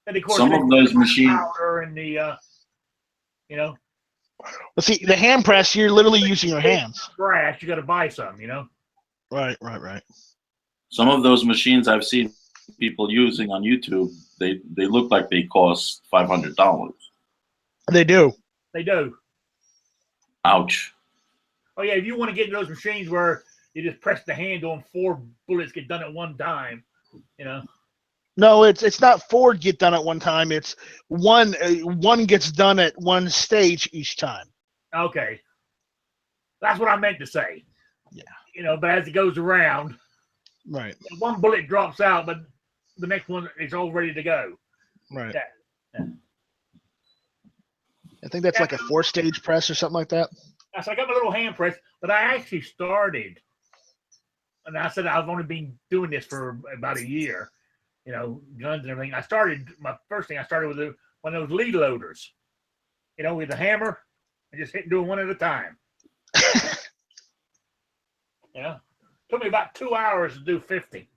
And of course, Some of those machines. Powder and the, you know. Well, see, the hand press, you're literally using your hands. Brass, you got to buy some, you know. Right. Some of those machines I've seen people using on YouTube, they look like they cost $500. They do. They do. Ouch. Oh yeah, if you want to get into those machines where you just press the handle and 4 bullets get done at one time, you know. No, it's not 4 get done at one time. It's one gets done at one stage each time. Okay. That's what I meant to say. Yeah. You know, but as it goes around, Right. one bullet drops out, but the next one is all ready to go. Right. Yeah. I think that's like a 4-stage press or something like that. So I got my little hand press, but I actually started, and I said I've only been doing this for about a year, you know, guns and everything. My first thing I started with one of those lead loaders, you know, with a hammer and just doing one at a time. You know, took me about 2 hours to do 50.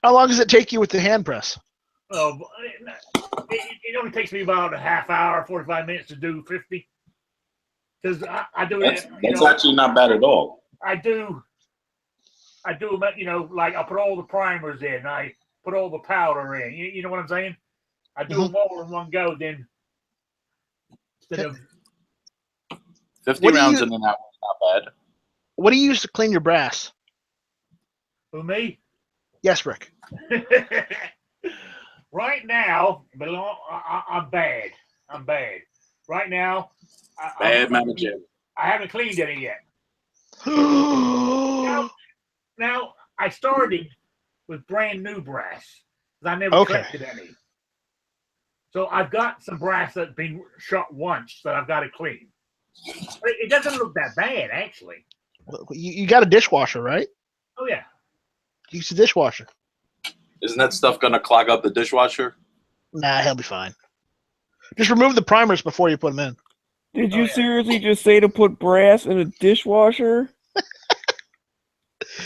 How long does it take you with the hand press? Oh, it only takes me about a half hour, 45 minutes to do 50. Because I do That's it. That's actually not bad at all. I do, you know, like I put all the primers in, I put all the powder in. You know what I'm saying? I do them all in one go. Then instead of 50 rounds in an hour is not bad. What do you use to clean your brass? who me? Yes, Rick. Right now, I'm bad. I'm bad. Right now, Bad manager. I haven't cleaned any yet. Now, I started with brand new brass because I never collected any. So I've got some brass that's been shot once that I've got to clean. It doesn't look that bad, actually. You got a dishwasher, right? Oh, yeah. Use the dishwasher. Isn't that stuff going to clog up the dishwasher? Nah, he'll be fine. Just remove the primers before you put them in. Did you seriously just say to put brass in a dishwasher?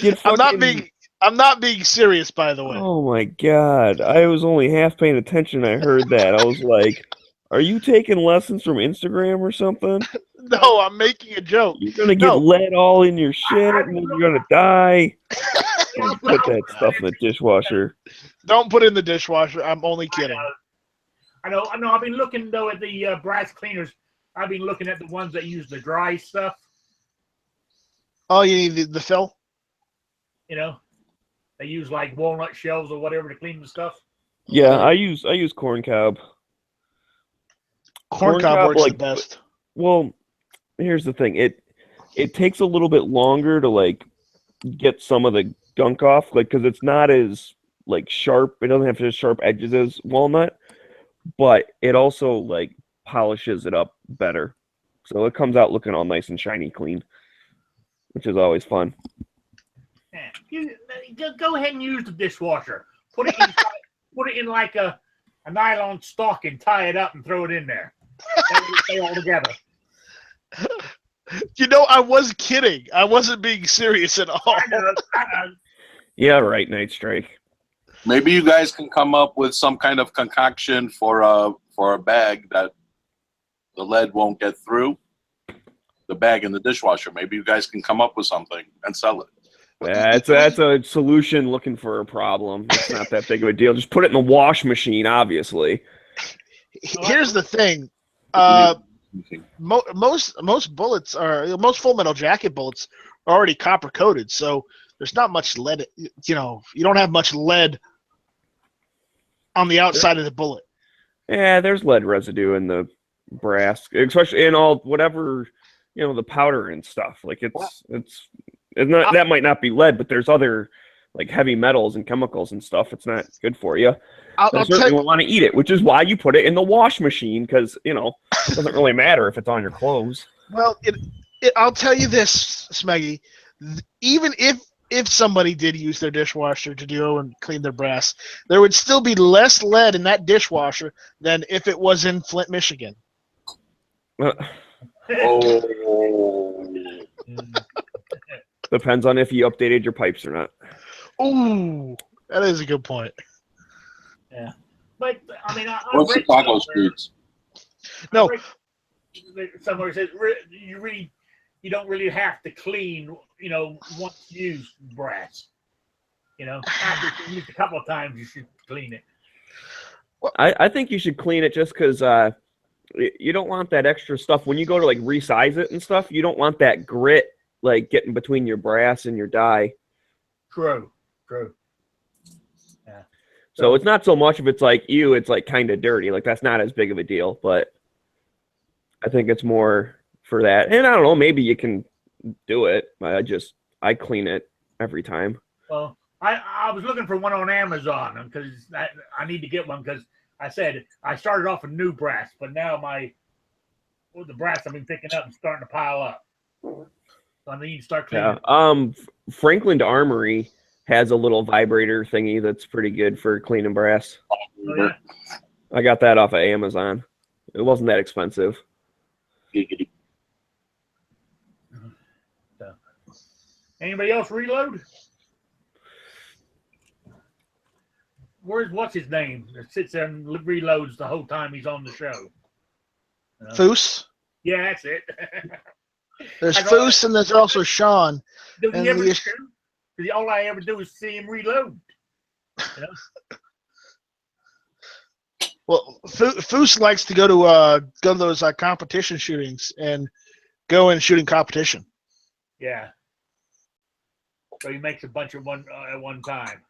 I'm not being serious, by the way. Oh my god. I was only half paying attention. I heard that. I was like, are you taking lessons from Instagram or something? No, I'm making a joke. You're gonna get lead all in your shit and then you're gonna die. Don't put that stuff in the dishwasher. Don't put it in the dishwasher. I'm only kidding. I know. I've been looking, though, at the brass cleaners. I've been looking at the ones that use the dry stuff. Oh, you need the fill? You know, they use like walnut shells or whatever to clean the stuff. Yeah, I use corn cob. Corn cob works the best. Well, here's the thing. It takes a little bit longer to like get some of the gunk off, like because it's not as like sharp. It doesn't have as sharp edges as walnut. but it also like polishes it up better. So it comes out looking all nice and shiny clean, which is always fun. Go ahead and use the dishwasher. Put it in like a nylon stock and tie it up and throw it in there. That would stay all together. You know, I was kidding. I wasn't being serious at all. I know. Yeah, right, Night Strike. Maybe you guys can come up with some kind of concoction for a bag that the lead won't get through the bag in the dishwasher. Maybe you guys can come up with something and sell it. Yeah, that's a solution looking for a problem. It's not that big of a deal. Just put it in the wash machine, obviously. Here's the thing. Most bullets are most Full Metal Jacket bullets are already copper coated, so there's not much lead. You know, you don't have much lead on the outside of the bullet. Yeah, there's lead residue in the brass, especially in all whatever, you know, the powder and stuff. Like it's not, that might not be lead, but there's other like heavy metals and chemicals and stuff. It's not good for you. I certainly won't want to eat it, which is why you put it in the wash machine, because, you know, it doesn't really matter if it's on your clothes. Well, I'll tell you this, Smeggy. Even if somebody did use their dishwasher to do and clean their brass, there would still be less lead in that dishwasher than if it was in Flint, Michigan. Depends on if you updated your pipes or not. Ooh, that is a good point. Yeah, but I mean, what's the taco streets? No, somewhere says you don't really have to clean. You know, once you use brass. You know, after you use a couple of times, you should clean it. I think you should clean it just because you don't want that extra stuff when you go to like resize it and stuff. You don't want that grit like getting between your brass and your die. True. Yeah. So it's not so much if it's like you, it's like kind of dirty. Like that's not as big of a deal, but I think it's more for that. And I don't know, maybe you can do it. I clean it every time. Well, I was looking for one on Amazon because I need to get one because I said I started off with new brass, but now the brass I've been picking up is starting to pile up. So I need to start cleaning. Yeah. Franklin Armory has a little vibrator thingy that's pretty good for cleaning brass. Oh, yeah? I got that off of Amazon. It wasn't that expensive. So, anybody else reload? What's his name that sits there and reloads the whole time he's on the show? Foose. Yeah, that's it. There's Foose and there's also Sean. Does he ever shoot? All I ever do is see him reload. You know? Well, Foose likes to go to those competition shootings and go and shooting competition. Yeah. So he makes a bunch of one at one time.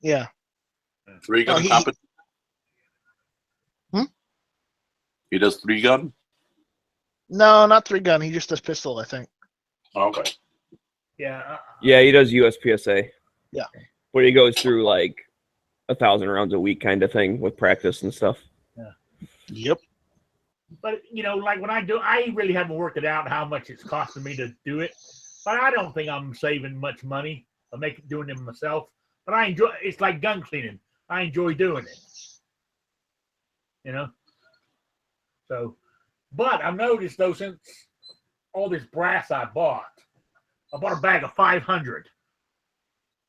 Yeah. 3-gun competition. He does 3-gun? No, not 3-gun. He just does pistol, I think. Okay. Yeah. Yeah, he does USPSA. Yeah. Where he goes through like 1,000 rounds a week kind of thing with practice and stuff. Yeah. Yep. But, you know, like when I really haven't worked it out how much it's costing me to do it. But I don't think I'm saving much money. I'm doing it myself. But I enjoy it's like gun cleaning. I enjoy doing it. You know? So, but I've noticed though, since all this brass I bought a bag of 500.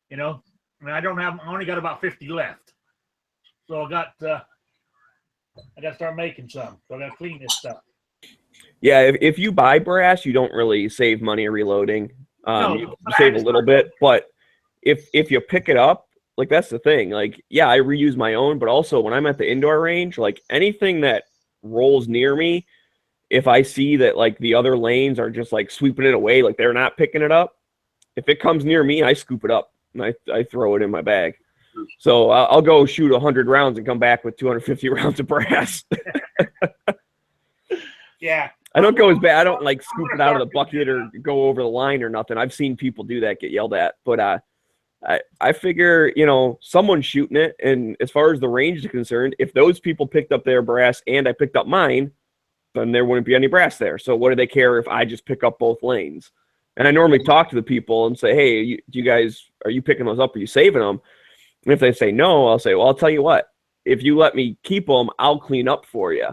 You know, and I only got about 50 left. So I got to start making some. So I got to clean this stuff. Yeah, if you buy brass, you don't really save money reloading. You save a little bit, but if you pick it up, like that's the thing. Like, yeah, I reuse my own, but also when I'm at the indoor range, like anything that rolls near me, if I see that like the other lanes are just like sweeping it away, like they're not picking it up, if it comes near me, I scoop it up and I throw it in my bag. So I'll go shoot 100 rounds and come back with 250 rounds of brass. Yeah. I don't go as bad. I don't like scoop it out of the bucket or go over the line or nothing. I've seen people do that, get yelled at. But I figure, you know, someone's shooting it, and as far as the range is concerned, if those people picked up their brass and I picked up mine, then there wouldn't be any brass there. So what do they care if I just pick up both lanes? And I normally talk to the people and say, hey, do you guys, are you picking those up? Are you saving them? And if they say no, I'll say, well, I'll tell you what, if you let me keep them, I'll clean up for you.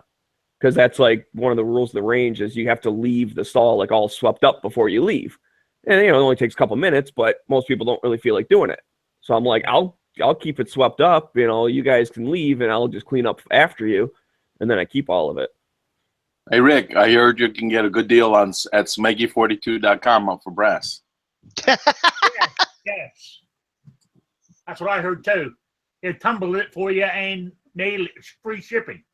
Because that's like one of the rules of the range is you have to leave the stall like all swept up before you leave. And, you know, it only takes a couple minutes, but most people don't really feel like doing it. So I'm like, I'll keep it swept up. You know, you guys can leave and I'll just clean up after you. And then I keep all of it. Hey, Rick, I heard you can get a good deal at smeggy42.com for brass. Yes. That's what I heard too. They tumble it for you and nail it. It's free shipping.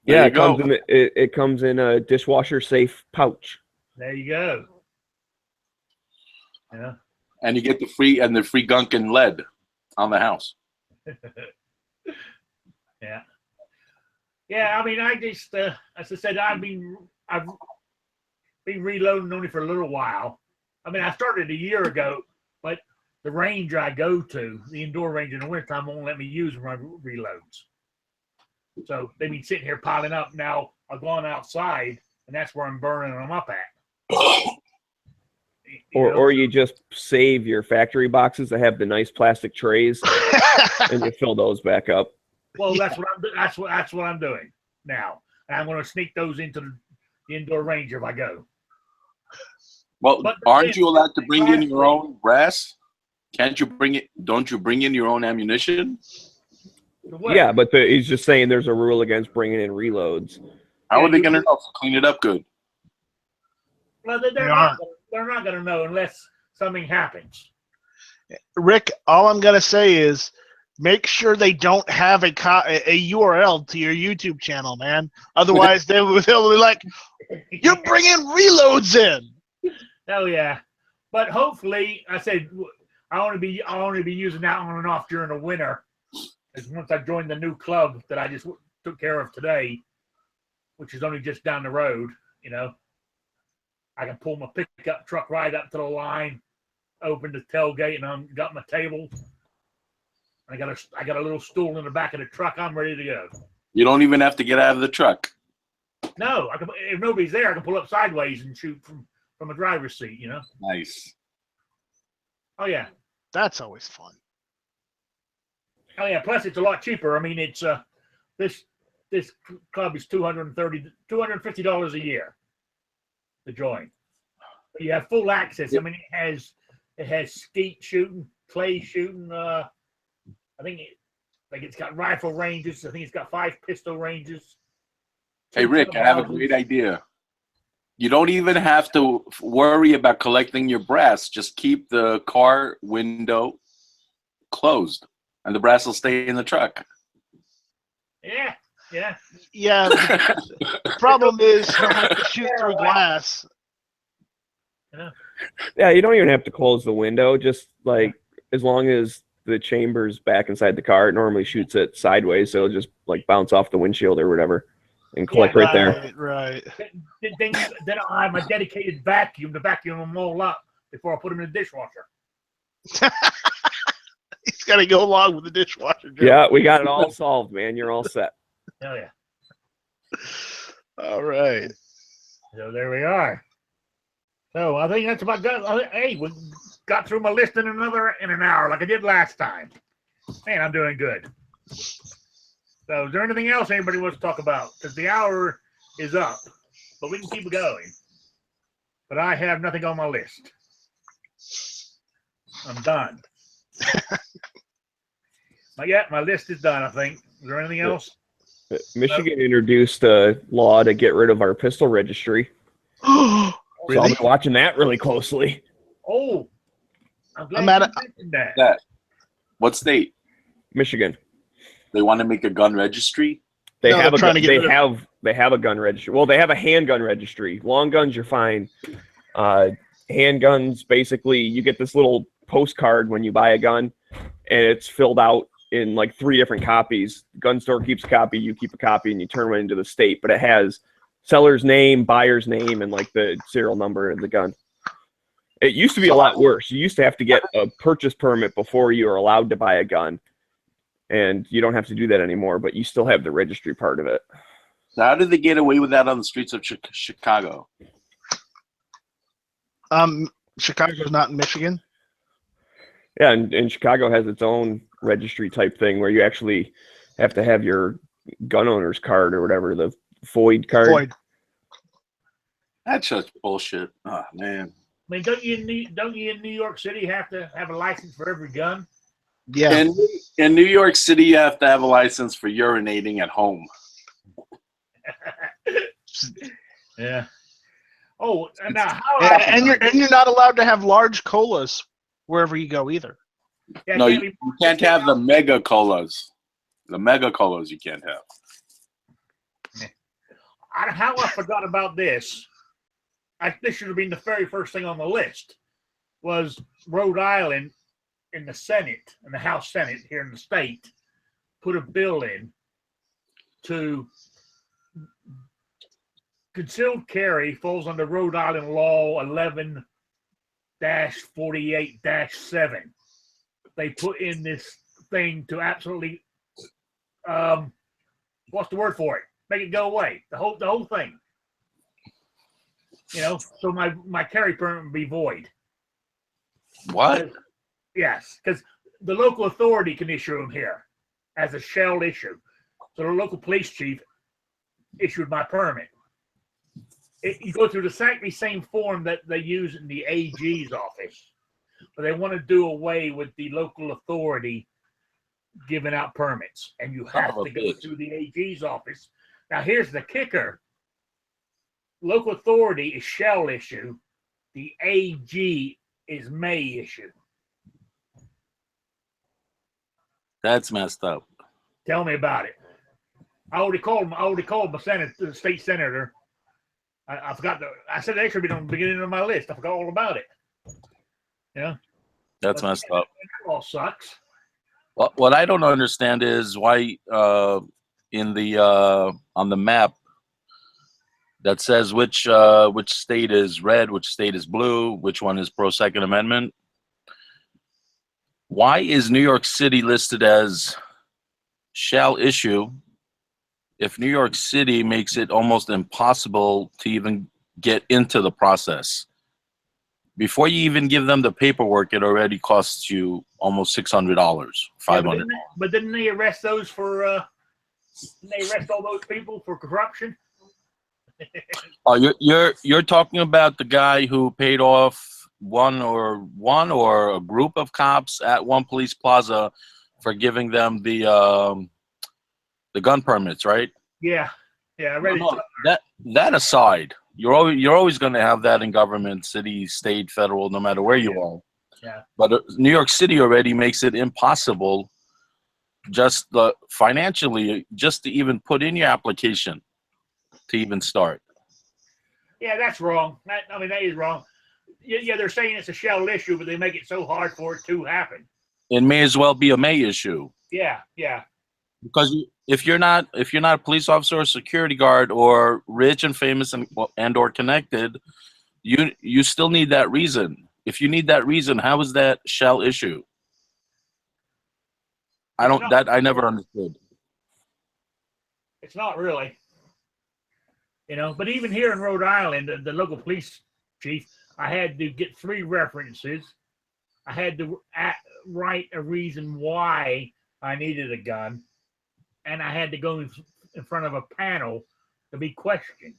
Yeah, it comes in a dishwasher safe pouch. There you go. Yeah. And you get the free Gunkin lead on the house. Yeah. Yeah, I mean, I just, as I said, I've been reloading only for a little while. I mean, I started a year ago, but the range I go to, the indoor range in the wintertime, won't let me use my reloads. So they've been sitting here piling up. Now I've gone outside, and that's where I'm burning them up at. Or you just save your factory boxes that have the nice plastic trays, and you fill those back up. Well, that's what I'm doing now. And I'm going to sneak those into the indoor range if I go. Well, aren't you allowed to bring in your own brass? Can't you bring it? Don't you bring in your own ammunition? Yeah, but he's just saying there's a rule against bringing in reloads. How are they going to know to clean it up good? Well, they're not going to know unless something happens. Rick, all I'm going to say is make sure they don't have a URL to your YouTube channel, man. Otherwise, they'll be like, you're bringing reloads in. Oh, yeah. But hopefully, I said, I want to be using that on and off during the winter. As once I joined the new club that I just took care of today, which is only just down the road, you know, I can pull my pickup truck right up to the line, open the tailgate, and I've got my table. I got a little stool in the back of the truck. I'm ready to go. You don't even have to get out of the truck. No, if nobody's there, I can pull up sideways and shoot from a driver's seat, you know. Nice. Oh, yeah. That's always fun. Oh, yeah. Plus, it's a lot cheaper. I mean, it's this club is $250 a year to join. You have full access. I mean, it has skeet shooting, clay shooting. I think it's got rifle ranges. I think it's got 5 pistol ranges. Hey, Rick, I have a great idea. You don't even have to worry about collecting your brass. Just keep the car window closed, and the brass will stay in the truck. Yeah. Yeah. The problem is you have to shoot through glass. Yeah, you don't even have to close the window. Just like as long as the chamber's back inside the car, it normally shoots it sideways, so it'll just like bounce off the windshield or whatever and collect right there. Right. Then I'll have my dedicated vacuum to vacuum them all up before I put them in the dishwasher. He's got to go along with the dishwasher. Joe. Yeah, we got it all solved, man. You're all set. Oh, yeah. All right. So there we are. So I think that's about good. Hey, we got through my list in an hour like I did last time. Man, I'm doing good. So is there anything else anybody wants to talk about? Because the hour is up, but we can keep going. But I have nothing on my list. I'm done. My list is done, I think. Is there anything else? Michigan introduced a law to get rid of our pistol registry. Really? So I'll be watching that really closely. Oh, I'm glad you mentioned that. What state? Michigan. They want to make a gun registry? They have a gun registry. Well, they have a handgun registry. Long guns, you're fine. Handguns, basically, you get this little postcard when you buy a gun, and it's filled out in like 3 different copies. Gun store keeps a copy, you keep a copy, and you turn it into the state. But it has seller's name, buyer's name, and like the serial number of the gun. It used to be a lot worse. You used to have to get a purchase permit before you were allowed to buy a gun. And you don't have to do that anymore, but you still have the registry part of it. So how did they get away with that on the streets of Chicago? Chicago's not in Michigan. Yeah, and Chicago has its own registry type thing where you actually have to have your gun owner's card or whatever, the FOID card. Floyd. That's just bullshit. Oh man. I mean, don't you in New York City have to have a license for every gun? Yeah. In New York City, you have to have a license for urinating at home. Yeah. Oh, now And you're not allowed to have large colas wherever you go either. Yeah, No, you can't have the mega colas. The mega colas you can't have. How I forgot about this. This should have been the very first thing on the list. Was Rhode Island in the Senate, in the House Senate here in the state, put a bill in to concealed carry falls under Rhode Island Law 11-48-7. They put in this thing to absolutely, what's the word for it? Make it go away. The whole thing. You know, so my carry permit would be void. What? Yes, because the local authority can issue them here as a shell issue. So the local police chief issued my permit. You go through the exactly same form that they use in the AG's office, but they want to do away with the local authority giving out permits, and you have to go through the AG's office. Now, here's the kicker. Local authority is shall issue. The AG is may issue. That's messed up. Tell me about it. I already called my the state senator. I forgot I said they should be on the beginning of my list. I forgot all about it. Yeah. That's messed up. That all sucks. What I don't understand is why in the on the map that says which state is red, which state is blue, which one is pro Second Amendment. Why is New York City listed as shall issue if New York City makes it almost impossible to even get into the process? Before you even give them the paperwork, it already costs you almost $600, $500. Yeah, but didn't they arrest those for? Didn't they arrest all those people for corruption? Oh, you're talking about the guy who paid off one or a group of cops at one police plaza for giving them the gun permits, right? Yeah, I read it. That aside, you're always going to have that in government, city, state, federal, no matter where you are. Yeah. But New York City already makes it impossible, just financially, just to even put in your application to even start. Yeah, that's wrong. That is wrong. Yeah, they're saying it's a shell issue, but they make it so hard for it to happen. It may as well be a may issue. Yeah. Because if you're not a police officer or security guard or rich and famous and or connected, you still need that reason. If you need that reason, how is that shall issue? I never understood. It's not really. You know, but even here in Rhode Island, the local police chief, I had to get 3 references. I had to write a reason why I needed a gun. And I had to go in front of a panel to be questioned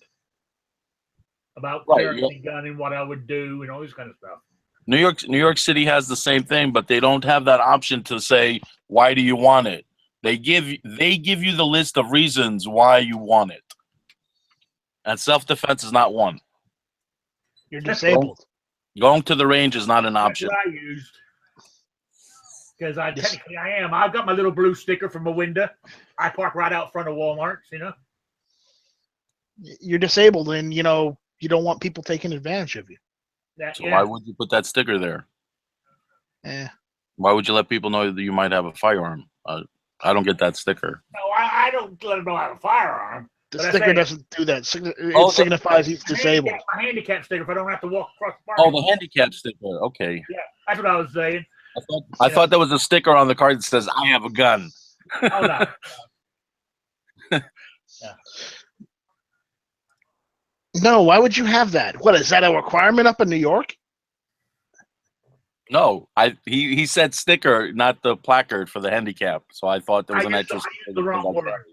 about carrying a gun and what I would do and all this kind of stuff. New York City has the same thing, but they don't have that option to say, why do you want it? They give you the list of reasons why you want it. And self-defense is not one. You're disabled. Going to the range is not an option. That's what I used. Because technically I am. I've got my little blue sticker from a window. I park right out front of Walmart's, you know. You're disabled and, you know, you don't want people taking advantage of you. Why would you put that sticker there? Yeah. Why would you let people know that you might have a firearm? I don't get that sticker. No, I don't let them know I have a firearm. The But I sticker say- doesn't do that. It Oh, signifies he's disabled. A handicap sticker if I don't have to walk across the Oh, parking the lot. handicap sticker. Okay. Yeah, that's what I was saying. I thought there was a sticker on the car that says "I have a gun." Oh no. No, why would you have that? What is that a requirement up in New York? No, he said sticker, not the placard for the handicap. So I thought there was an extra. I used the wrong word.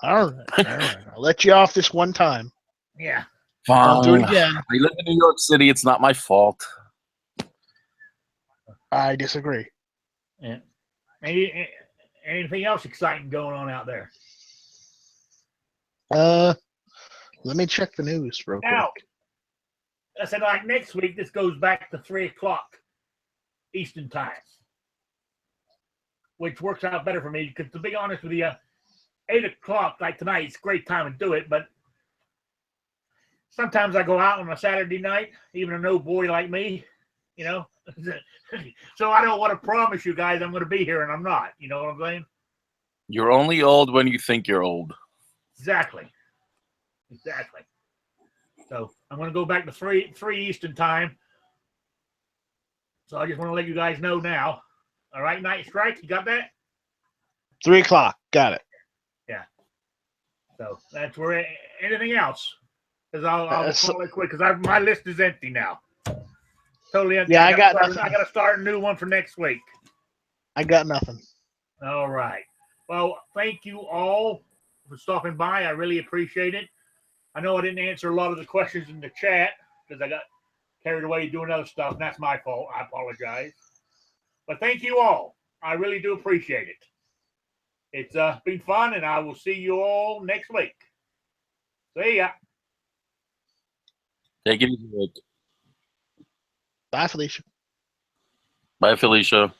All right. I'll let you off this one time. Yeah. Don't do it Fine. again. I live in New York City. It's not my fault. I disagree. Yeah. Anything else exciting going on out there? Let me check the news real Now, quick. I said like next week. This goes back to 3 o'clock Eastern time, which works out better for me because, to be honest with you, 8 o'clock like tonight, it's a great time to do it. But sometimes I go out on a Saturday night, even an old boy like me, you know. So I don't want to promise you guys I'm going to be here, and I'm not. You know what I'm saying? You're only old when you think you're old. Exactly. So I'm going to go back to 3 Eastern time. So I just want to let you guys know now. All right, Night Strike, you got that? 3 o'clock. Got it. Yeah. So that's where. Anything else? Because I'll call it quick because my list is empty now. Totally empty. Yeah, I got nothing. I got to start a new one for next week. I got nothing. All right. Well, thank you all for stopping by. I really appreciate it. I know I didn't answer a lot of the questions in the chat because I got carried away doing other stuff, and that's my fault. I apologize. But thank you all. I really do appreciate it. It's been fun, and I will see you all next week. See ya. Take it easy, Rick. Bye, Felicia. Bye, Felicia.